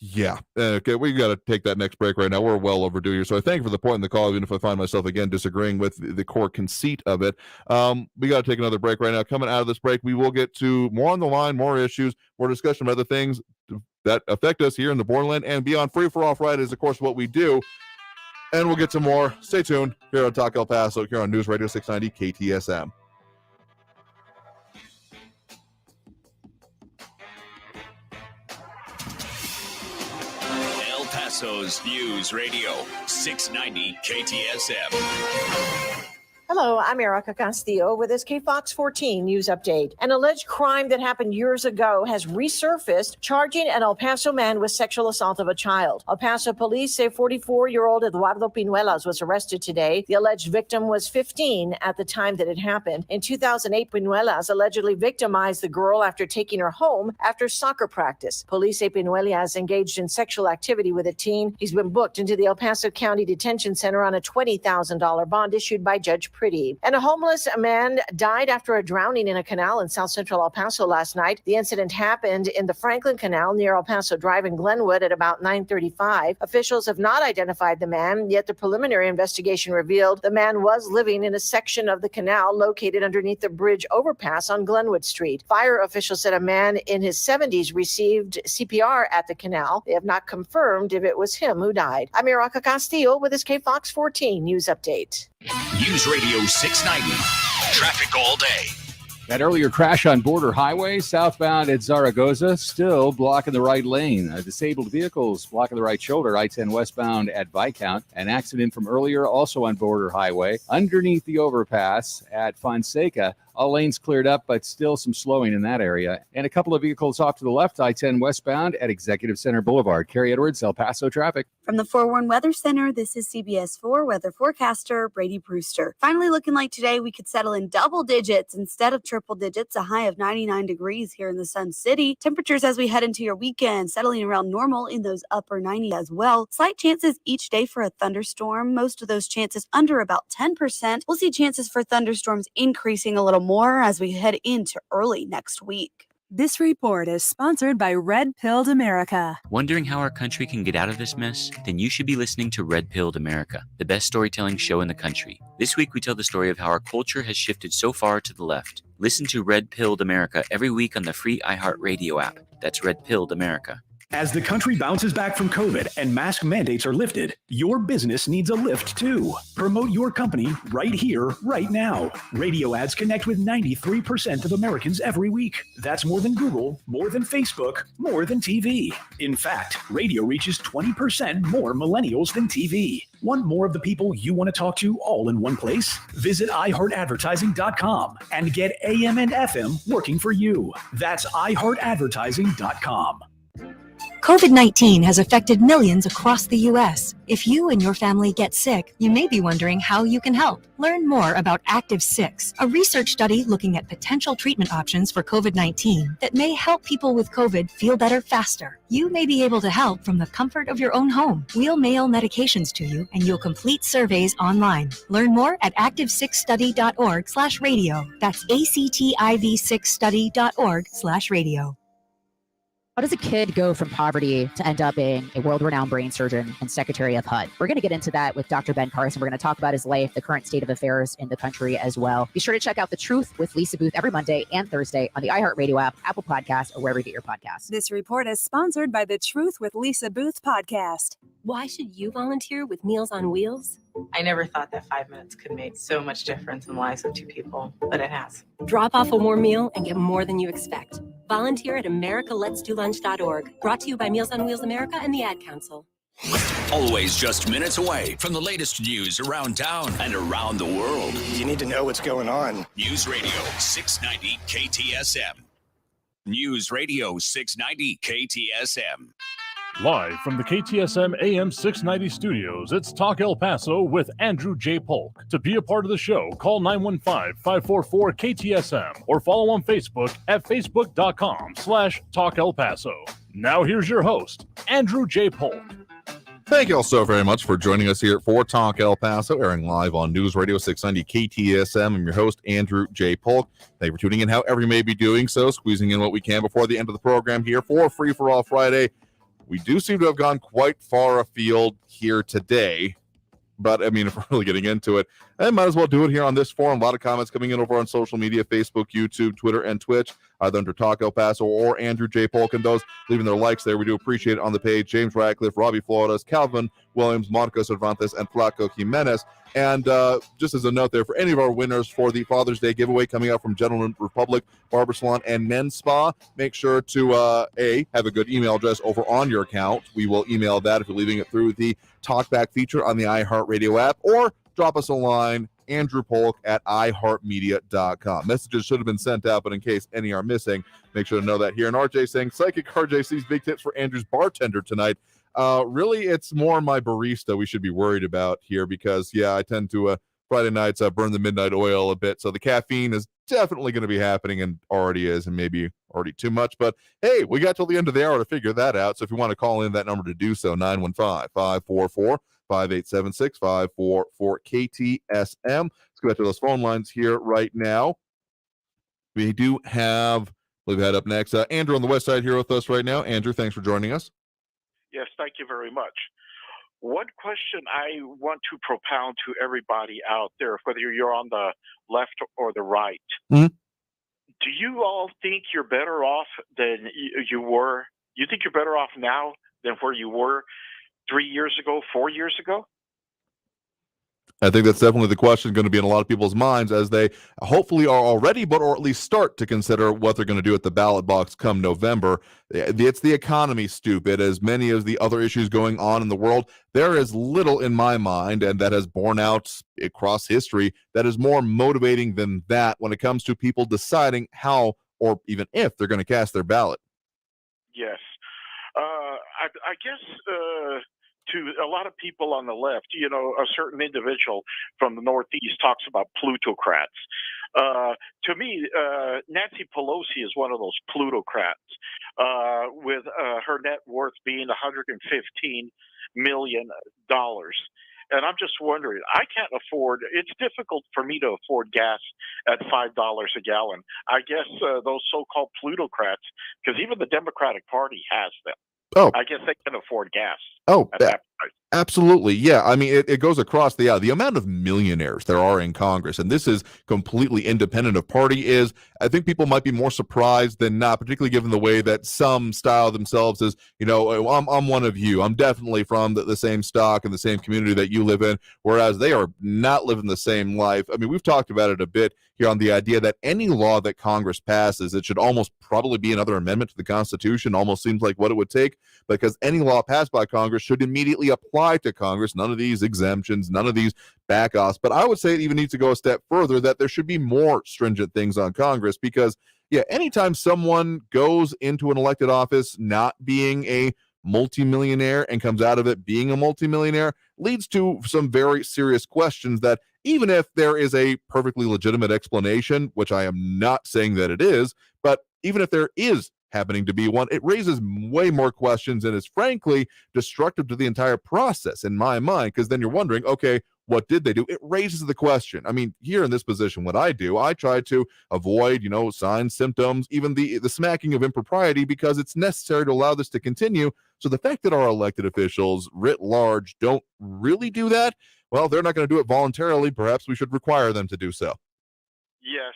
Yeah. Okay, we got to take that next break right now. We're well overdue here. So I thank you for the point in the call, even if I find myself again disagreeing with the core conceit of it. We got to take another break right now. Coming out of this break, we will get to more on the line, more issues, more discussion of other things that affect us here in the Borderland and beyond. Free for All Friday is, of course, what we do. And we'll get to more. Stay tuned here on Talk El Paso, here on News Radio 690 KTSM. El Paso's News Radio 690 KTSM. Hello, I'm Erica Castillo with this KFOX 14 news update. An alleged crime that happened years ago has resurfaced, charging an El Paso man with sexual assault of a child. El Paso police say 44-year-old Eduardo Pinuelas was arrested today. The alleged victim was 15 at the time that it happened. In 2008, Pinuelas allegedly victimized the girl after taking her home after soccer practice. Police say Pinuelas engaged in sexual activity with a teen. He's been booked into the El Paso County Detention Center on a $20,000 bond issued by Judge Pretty. And a homeless man died after a drowning in a canal in south central El Paso last night. The incident happened in the Franklin Canal near El Paso Drive in Glenwood at about 9:35. Officials have not identified the man, yet the preliminary investigation revealed the man was living in a section of the canal located underneath the bridge overpass on Glenwood Street. Fire officials said a man in his 70s received CPR at the canal. They have not confirmed if it was him who died. I'm Erica Castillo with this KFOX 14 news update. News Radio 690. Traffic all day. That earlier crash on Border Highway, southbound at Zaragoza, still blocking the right lane. Disabled vehicles blocking the right shoulder, I-10 westbound at Viscount. An accident from earlier, also on Border Highway, underneath the overpass at Fonseca. All lanes cleared up, but still some slowing in that area. And a couple of vehicles off to the left, I-10 westbound at Executive Center Boulevard. Carrie Edwards, El Paso traffic. From the 4-1 Weather Center, this is CBS 4 weather forecaster Brady Brewster. Finally looking like today we could settle in double digits instead of triple digits, a high of 99 degrees here in the Sun City. Temperatures as we head into your weekend, settling around normal in those upper 90s as well. Slight chances each day for a thunderstorm. Most of those chances under about 10%. We'll see chances for thunderstorms increasing a little more as we head into early next week. This report is sponsored by Red Pilled America. Wondering how our country can get out of this mess? Then you should be listening to Red Pilled America, the best storytelling show in the country. This week we tell the story of how our culture has shifted so far to the left. Listen to Red Pilled America every week on the free iHeartRadio app. That's Red Pilled America. As the country bounces back from COVID and mask mandates are lifted, your business needs a lift too. Promote your company right here, right now. Radio ads connect with 93% of Americans every week. That's more than Google, more than Facebook, more than TV. In fact, radio reaches 20% more millennials than TV. Want more of the people you want to talk to all in one place? Visit iHeartAdvertising.com and get AM and FM working for you. That's iHeartAdvertising.com. COVID-19 has affected millions across the U.S. If you and your family get sick, you may be wondering how you can help. Learn more about Active 6, a research study looking at potential treatment options for COVID-19 that may help people with COVID feel better faster. You may be able to help from the comfort of your own home. We'll mail medications to you and you'll complete surveys online. Learn more at active6study.org/radio. That's activ6study.org/radio. How does a kid go from poverty to end up being a world-renowned brain surgeon and Secretary of HUD? We're going to get into that with Dr. Ben Carson. We're going to talk about his life, the current state of affairs in the country as well. Be sure to check out The Truth with Lisa Booth every Monday and Thursday on the iHeartRadio app, Apple Podcasts, or wherever you get your podcasts. This report is sponsored by The Truth with Lisa Booth podcast. Why should you volunteer with Meals on Wheels? I never thought that 5 minutes could make so much difference in the lives of two people, but it has. Drop off a warm meal and get more than you expect. Volunteer at americaletsdolunch.org. Brought to you by Meals on Wheels America and the Ad Council. Always just minutes away from the latest news around town and around the world. You need to know what's going on. News Radio 690 KTSM. News Radio 690 KTSM. Live from the KTSM AM 690 studios, it's Talk El Paso with Andrew J. Polk. To be a part of the show, call 915-544-KTSM or follow on Facebook at facebook.com/Talk El Paso. Now here's your host, Andrew J. Polk. Thank you all so very much for joining us here for Talk El Paso, airing live on News Radio 690 KTSM. I'm your host, Andrew J. Polk. Thank you for tuning in, however you may be doing so, squeezing in what we can before the end of the program here for Free for All Friday. We do seem to have gone quite far afield here today, but I mean, if we're really getting into it, I might as well do it here on this forum. A lot of comments coming in over on social media, Facebook, YouTube, Twitter, and Twitch, either under Talk El Paso or Andrew J. Polk, and those leaving their likes there. We do appreciate it on the page. James Radcliffe, Robbie Flores, Calvin Williams, Monica Cervantes, and Flaco Jimenez. And just as a note there, for any of our winners for the Father's Day giveaway coming out from Gentleman Republic, Barber Salon, and Men's Spa, make sure to, have a good email address over on your account. We will email that if you're leaving it through the Talkback feature on the iHeartRadio app, or drop us a line, andrewpolk@iheartmedia.com. Messages should have been sent out, but in case any are missing, make sure to know that here. And RJ saying, Psychic RJ sees big tips for Andrew's bartender tonight. Really, it's more my barista we should be worried about here because, yeah, I tend to Friday nights burn the midnight oil a bit. So the caffeine is definitely going to be happening and already is, and maybe already too much. But hey, we got till the end of the hour to figure that out. So if you want to call in that number to do so, 915-544-5876, 544-KTSM. Let's go back to those phone lines here right now. We do have, we've had up next, Andrew on the west side here with us right now. Andrew, thanks for joining us. Yes, thank you very much. One question I want to propound to everybody out there, whether you're on the left or the right, do you all think you're better off than you were? You think you're better off now than where you were 3 years ago, 4 years ago? I think that's definitely the question going to be in a lot of people's minds as they hopefully are already, or at least start to consider what they're going to do at the ballot box come November. It's the economy, stupid. As many as the other issues going on in the world, there is little in my mind, and that has borne out across history, that is more motivating than that when it comes to people deciding how or even if they're going to cast their ballot. Yes. I guess to a lot of people on the left, a certain individual from the Northeast talks about plutocrats. To me, Nancy Pelosi is one of those plutocrats, with her net worth being $115 million. And I'm just wondering, I can't afford, it's difficult for me to afford gas at $5 a gallon. I guess those so-called plutocrats, because even the Democratic Party has them. Oh. I guess they can afford gas. Oh, at that price. absolutely. Yeah. I mean, it goes across the amount of millionaires there are in Congress, and this is completely independent of party, is I think people might be more surprised than not, particularly given the way that some style themselves as, I'm one of you. I'm definitely from the same stock and the same community that you live in, whereas they are not living the same life. I mean, we've talked about it a bit here on the idea that any law that Congress passes, it should almost probably be another amendment to the Constitution, almost seems like what it would take, because any law passed by Congress should immediately apply to Congress. None of these exemptions, none of these backoffs. But I would say it even needs to go a step further, that there should be more stringent things on Congress, because, anytime someone goes into an elected office not being a multimillionaire and comes out of it being a multimillionaire, leads to some very serious questions that, even if there is a perfectly legitimate explanation, which I am not saying that it is, but even if there is happening to be one, it raises way more questions and is frankly destructive to the entire process in my mind, because then you're wondering, okay, what did they do? It raises the question. I mean, here in this position, what I do, I try to avoid, signs, symptoms, even the smacking of impropriety, because it's necessary to allow this to continue. So the fact that our elected officials writ large don't really do that, well, they're not going to do it voluntarily. Perhaps we should require them to do so. Yes,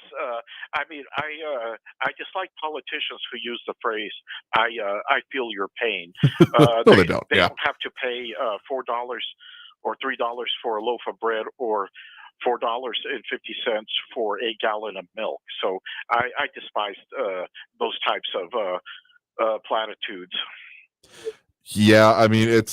I mean, I dislike politicians who use the phrase "I feel your pain." No, they don't. They Yeah. don't have to pay $4 or $3 for a loaf of bread, or $4.50 for a gallon of milk. So I despise those types of platitudes. Yeah, I mean, it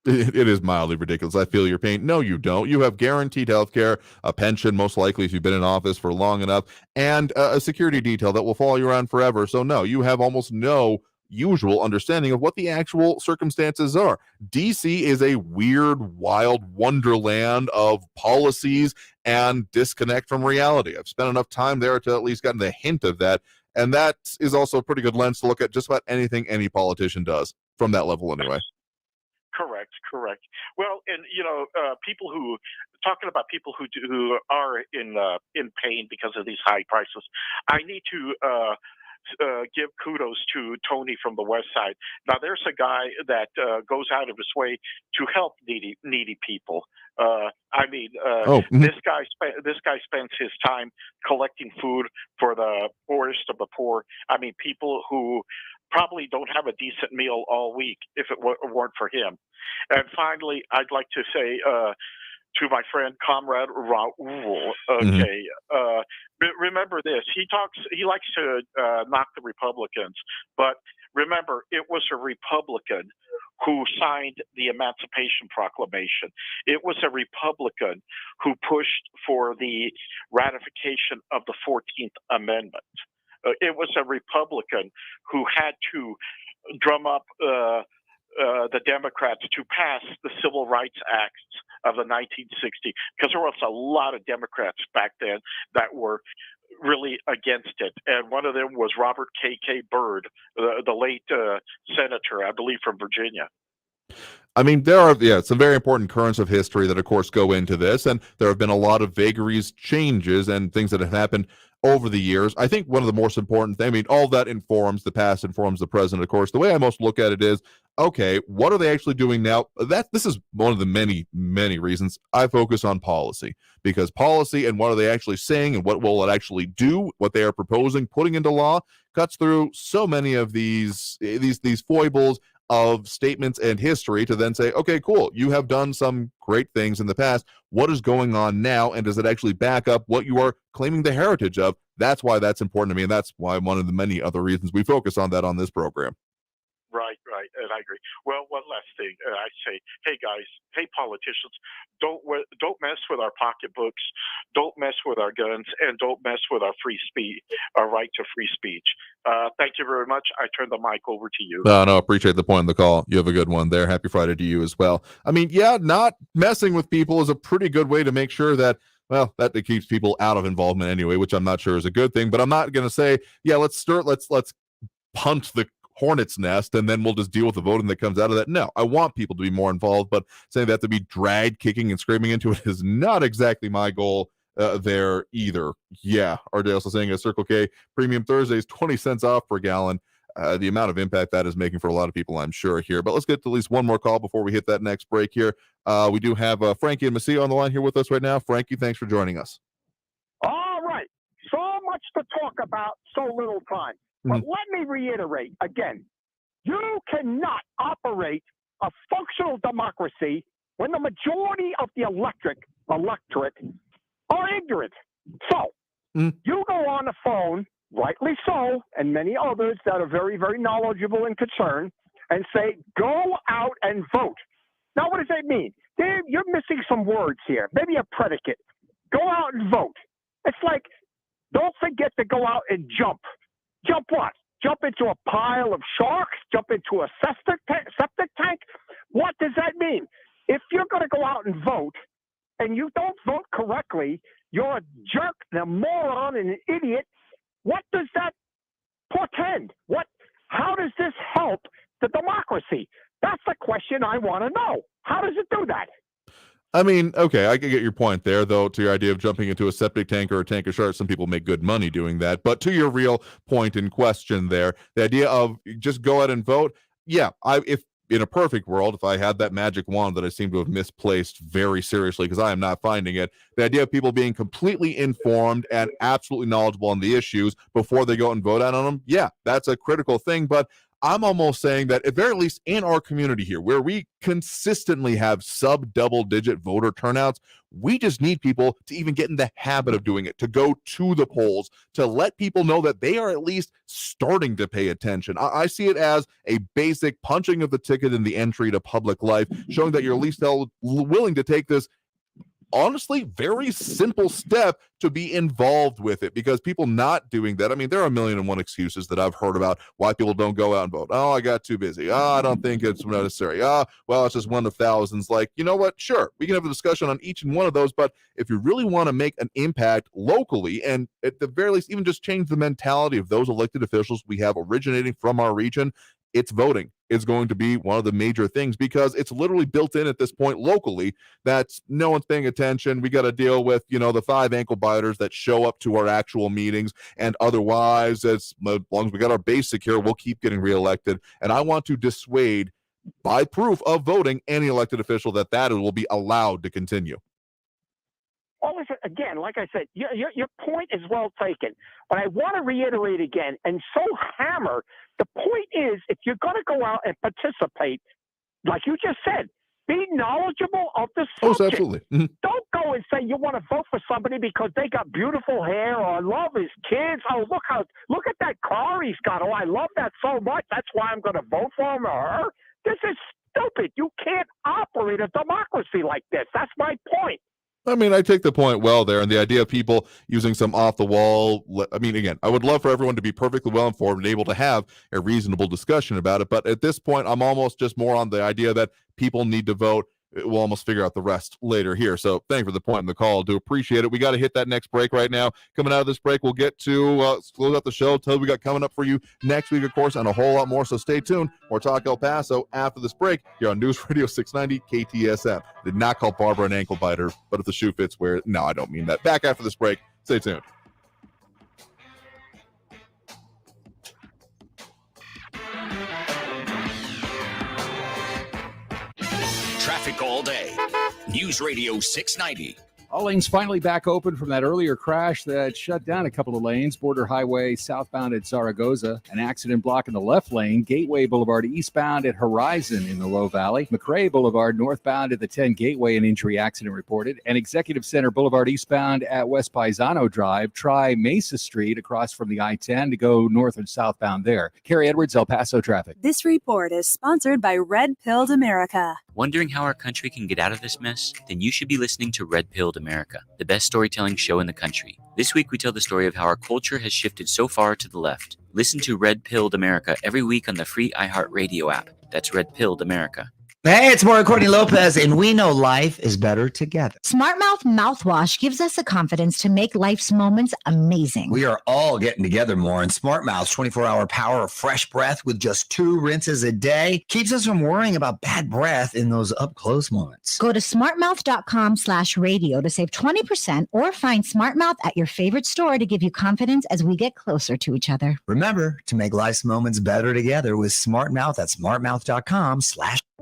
is mildly ridiculous. I feel your pain. No, you don't. You have guaranteed health care, a pension, most likely if you've been in office for long enough, and a security detail that will follow you around forever. So no, you have almost no usual understanding of what the actual circumstances are. DC is a weird, wild wonderland of policies and disconnect from reality. I've spent enough time there to at least gotten the hint of that. And that is also a pretty good lens to look at just about anything any politician does from that level anyway. Correct. Well, and people who talking about people who are in pain because of these high prices. I need to give kudos to Tony from the West Side. Now, there's a guy that goes out of his way to help needy people. This guy spends his time collecting food for the poorest of the poor. I mean, people who probably don't have a decent meal all week if it weren't for him. And finally, I'd like to say to my friend, Comrade Raul, okay, remember this. He likes to knock the Republicans, but remember, it was a Republican who signed the Emancipation Proclamation. It was a Republican who pushed for the ratification of the 14th Amendment. It was a Republican who had to drum up the Democrats to pass the Civil Rights Acts of the 1960s, because there was a lot of Democrats back then that were really against it. And one of them was Robert K.K. Byrd, the late senator, I believe, from Virginia. I mean, there are, some very important currents of history that, of course, go into this, and there have been a lot of vagaries, changes, and things that have happened over the years. I think one of the most important things, I mean, all that informs the past, informs the present, of course. The way I most look at it is, okay, what are they actually doing now? This is one of the many, many reasons I focus on policy, because policy and what are they actually saying and what will it actually do, what they are proposing, putting into law, cuts through so many of these foibles, of statements and history to then say, okay, cool, you have done some great things in the past. What is going on now? And does it actually back up what you are claiming the heritage of? That's why that's important to me. And that's why one of the many other reasons we focus on that on this program. Right, and I agree. Well, one last thing, I say, hey guys, hey politicians, don't mess with our pocketbooks, don't mess with our guns, and don't mess with our free speech, our right to free speech. Thank you very much. I turn the mic over to you. No, appreciate the point of the call. You have a good one there. Happy Friday to you as well. I mean, yeah, not messing with people is a pretty good way to make sure that, well, that it keeps people out of involvement anyway, which I'm not sure is a good thing. But I'm not going to say, yeah, let's punt the hornet's nest and then we'll just deal with the voting that comes out of that. No, I want people to be more involved, but saying that to be dragged, kicking and screaming into it is not exactly my goal there either. Yeah, RJ also saying a Circle K Premium Thursdays 20 cents off per gallon. The amount of impact that is making for a lot of people, I'm sure, here. But let's get to at least one more call before we hit that next break here. We do have Frankie and Messia on the line here with us right now. Frankie, thanks for joining us. All right. So much to talk about, so little time. But let me reiterate again, you cannot operate a functional democracy when the majority of the electorate are ignorant. So you go on the phone, rightly so, and many others that are very, very knowledgeable and concerned, and say, go out and vote. Now, what does that mean? Dave, you're missing some words here, maybe a predicate. Go out and vote. It's like, don't forget to go out and jump. Jump what? Jump into a pile of sharks? Jump into a septic tank? What does that mean? If you're going to go out and vote and you don't vote correctly, you're a jerk, a moron, and an idiot. What does that portend? How does this help the democracy? That's the question I want to know. How does it do that? I mean, okay, I can get your point there, though, to your idea of jumping into a septic tank or a tank of sharks. Some people make good money doing that. But to your real point in question there, the idea of just go out and vote, yeah, if in a perfect world, if I had that magic wand that I seem to have misplaced very seriously because I am not finding it, the idea of people being completely informed and absolutely knowledgeable on the issues before they go out and vote out on them, yeah, that's a critical thing. But I'm almost saying that at very least in our community here, where we consistently have sub-double-digit voter turnouts, we just need people to even get in the habit of doing it, to go to the polls, to let people know that they are at least starting to pay attention. I see it as a basic punching of the ticket in the entry to public life, showing that you're at least willing to take this honestly very simple step to be involved with it, because people not doing that, I mean, there are 1,000,001 excuses that I've heard about why people don't go out and vote. Oh, I got too busy. Oh, I don't think it's necessary. Oh, well, it's just one of thousands. Like, you know what? Sure, we can have a discussion on each and one of those, but if you really want to make an impact locally, and at the very least even just change the mentality of those elected officials we have originating from our region, it's voting is going to be one of the major things, because it's literally built in at this point locally that no one's paying attention. We got to deal with, the 5 ankle biters that show up to our actual meetings, and otherwise, as long as we got our base secure, we'll keep getting reelected. And I want to dissuade, by proof of voting, any elected official that will be allowed to continue. Well, listen, again, like I said, your point is well taken. But I want to reiterate again and so hammer, the point is, if you're going to go out and participate, like you just said, be knowledgeable of the subject. Oh, absolutely. Mm-hmm. Don't go and say you want to vote for somebody because they got beautiful hair, or I love his kids. Oh, look at that car he's got. Oh, I love that so much. That's why I'm going to vote for him or her. This is stupid. You can't operate a democracy like this. That's my point. I mean, I take the point well there, and the idea of people using some off-the-wall, I mean, again, I would love for everyone to be perfectly well-informed and able to have a reasonable discussion about it, but at this point, I'm almost just more on the idea that people need to vote. We'll almost figure out the rest later here. So thank you for the point in the call. Do appreciate it. We got to hit that next break right now. Coming out of this break, we'll get to close out the show, tell you we got coming up for you next week, of course, and a whole lot more. So stay tuned. More Talk El Paso after this break here on News Radio 690 KTSM. Did not call Barbara an ankle biter, but if the shoe fits, wear it. No, I don't mean that. Back after this break. Stay tuned. Traffic all day. News Radio 690 All lanes finally back open from that earlier crash that shut down a couple of lanes. Border Highway southbound at Zaragoza. An accident blocking the left lane. Gateway Boulevard eastbound at Horizon in the Low Valley. McRae Boulevard northbound at the 10 Gateway, an injury accident reported. And Executive Center Boulevard eastbound at West Paisano Drive. Try Mesa Street across from the I-10 to go north and southbound there. Carrie Edwards, El Paso traffic. This report is sponsored by Red Pilled America. Wondering how our country can get out of this mess? Then you should be listening to Red Pilled America, the best storytelling show in the country. This week we tell the story of how our culture has shifted so far to the left. Listen to Red Pilled America every week on the free iHeartRadio app. That's Red Pilled America. Hey, it's Maura Courtney Lopez, and we know life is better together. Smart Mouth mouthwash gives us the confidence to make life's moments amazing. We are all getting together more, and Smart Mouth's 24-hour power of fresh breath with just 2 rinses a day keeps us from worrying about bad breath in those up-close moments. Go to smartmouth.com/radio to save 20% or find Smart Mouth at your favorite store to give you confidence as we get closer to each other. Remember to make life's moments better together with Smart Mouth at smartmouth.com/.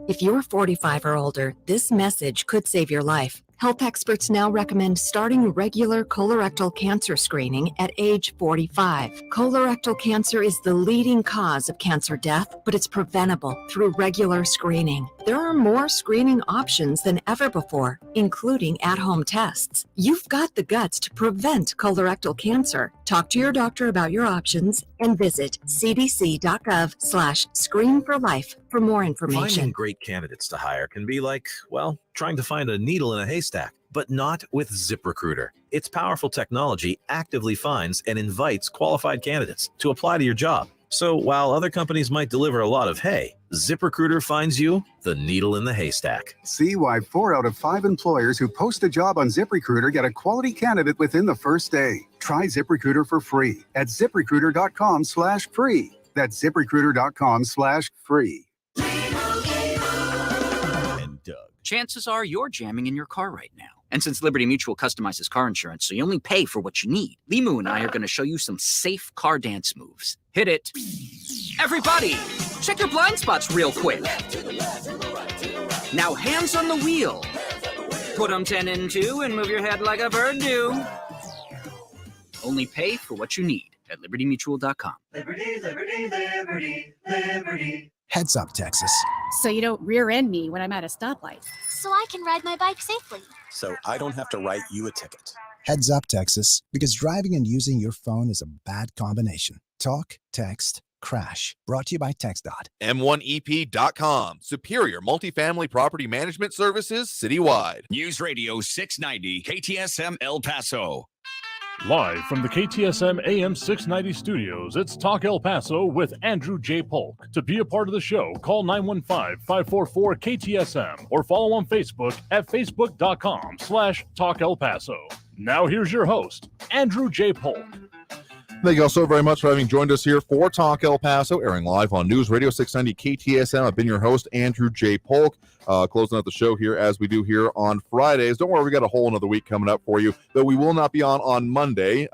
If you're 45 or older, this message could save your life. Health experts now recommend starting regular colorectal cancer screening at age 45. Colorectal cancer is the leading cause of cancer death, but it's preventable through regular screening. There are more screening options than ever before, including at-home tests. You've got the guts to prevent colorectal cancer. Talk to your doctor about your options and visit cdc.gov/screenforlife for more information. Finding great candidates to hire can be like, well, trying to find a needle in a haystack, but not with ZipRecruiter. Its powerful technology actively finds and invites qualified candidates to apply to your job. So while other companies might deliver a lot of hay, ZipRecruiter finds you the needle in the haystack. See why 4 out of 5 employers who post a job on ZipRecruiter get a quality candidate within the first day. Try ZipRecruiter for free at ZipRecruiter.com/free. That's ZipRecruiter.com/free. Chances are you're jamming in your car right now. And since Liberty Mutual customizes car insurance so you only pay for what you need, Limu and I are going to show you some safe car dance moves. Hit it. Everybody, check your blind spots real quick. Now hands on the wheel. Put them 10 in 2 and move your head like a bird do. Only pay for what you need at libertymutual.com. Liberty, liberty, liberty, liberty. Heads up, Texas. So you don't rear end me when I'm at a stoplight. So I can ride my bike safely. So I don't have to write you a ticket. Heads up, Texas, because driving and using your phone is a bad combination. Talk, text, crash. Brought to you by TxDOT. M1EP.com. Superior multifamily property management services citywide. News Radio 690 KTSM El Paso. Live from the KTSM AM 690 studios, it's Talk El Paso with Andrew J. Polk. To be a part of the show, call 915-544-KTSM or follow on Facebook at facebook.com/Talk El Paso. Now here's your host, Andrew J. Polk. Thank you all so very much for having joined us here for Talk El Paso, airing live on News Radio 690 KTSM. I've been your host, Andrew J. Polk, closing out the show here as we do here on Fridays. Don't worry, we got a whole another week coming up for you, though we will not be on Monday.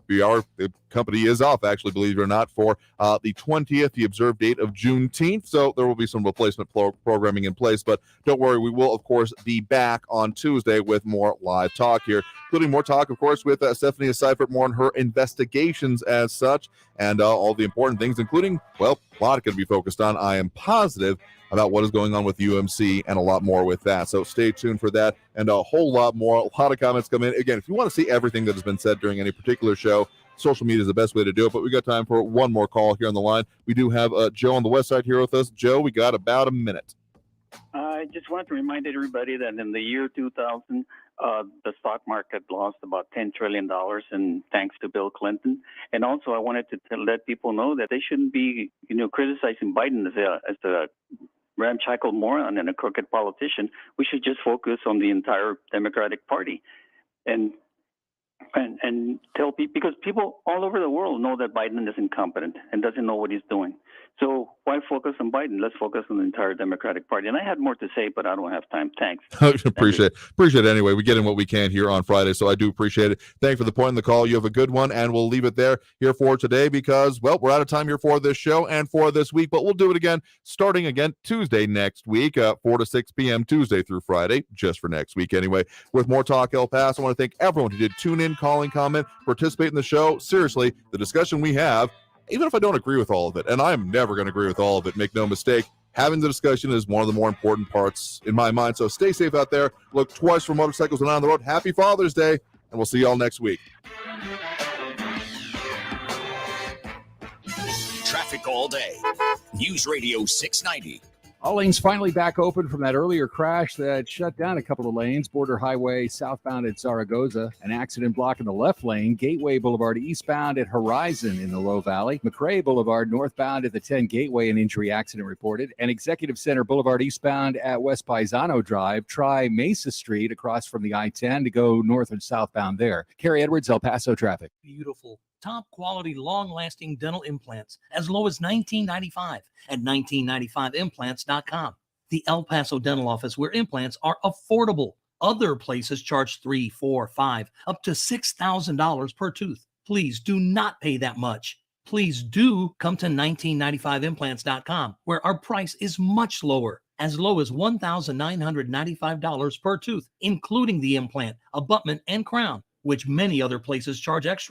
The company is off, actually, believe it or not, for the 20th, the observed date of Juneteenth. So there will be some replacement programming in place. But don't worry, we will, of course, be back on Tuesday with more live talk here, including more talk, of course, with Stephanie Seifert, more on her investigations as such, and all the important things, including, well, a lot going to be focused on, I am positive, about what is going on with UMC and a lot more with that. So stay tuned for that and a whole lot more. A lot of comments come in. Again, if you want to see everything that has been said during any particular show, social media is the best way to do it. But we got time for one more call here on the line. We do have Joe on the west side here with us. Joe, we got about a minute. I just want to remind everybody that in the year 2000, the stock market lost about $10 trillion, and thanks to Bill Clinton. And also, I wanted to let people know that they shouldn't be, criticizing Biden as a ramshackle moron and a crooked politician. We should just focus on the entire Democratic Party, and tell people, because people all over the world know that Biden is incompetent and doesn't know what he's doing. So why focus on Biden? Let's focus on the entire Democratic Party. And I had more to say, but I don't have time. Thanks. Appreciate it anyway. We get in what we can here on Friday, so I do appreciate it. Thank you for the point in the call. You have a good one, and we'll leave it there here for today because, well, we're out of time here for this show and for this week, but we'll do it again starting again Tuesday next week, 4 to 6 p.m. Tuesday through Friday, just for next week anyway, with more Talk El Paso. I want to thank everyone who did tune in, calling, comment, participate in the show. Seriously, the discussion we have, even if I don't agree with all of it, and I'm never going to agree with all of it, make no mistake, having the discussion is one of the more important parts in my mind. So stay safe out there. Look twice for motorcycles and on the road. Happy Father's Day, and we'll see y'all next week. Traffic all day. News Radio 690. All lanes finally back open from that earlier crash that shut down a couple of lanes. Border Highway southbound at Zaragoza. An accident blocking the left lane. Gateway Boulevard eastbound at Horizon in the Low Valley. McRae Boulevard northbound at the 10 Gateway, an injury accident reported. And Executive Center Boulevard eastbound at West Paisano Drive. Try Mesa Street across from the I-10 to go north and southbound there. Kerry Edwards, El Paso traffic. Beautiful, top quality, long-lasting dental implants as low as $19.95 at 1995implants.com. The El Paso Dental Office, where implants are affordable. Other places charge $3,000, $4,000, $5,000, up to $6,000 per tooth. Please do not pay that much. Please do come to 1995implants.com, where our price is much lower, as low as $1,995 per tooth, including the implant, abutment, and crown, which many other places charge extra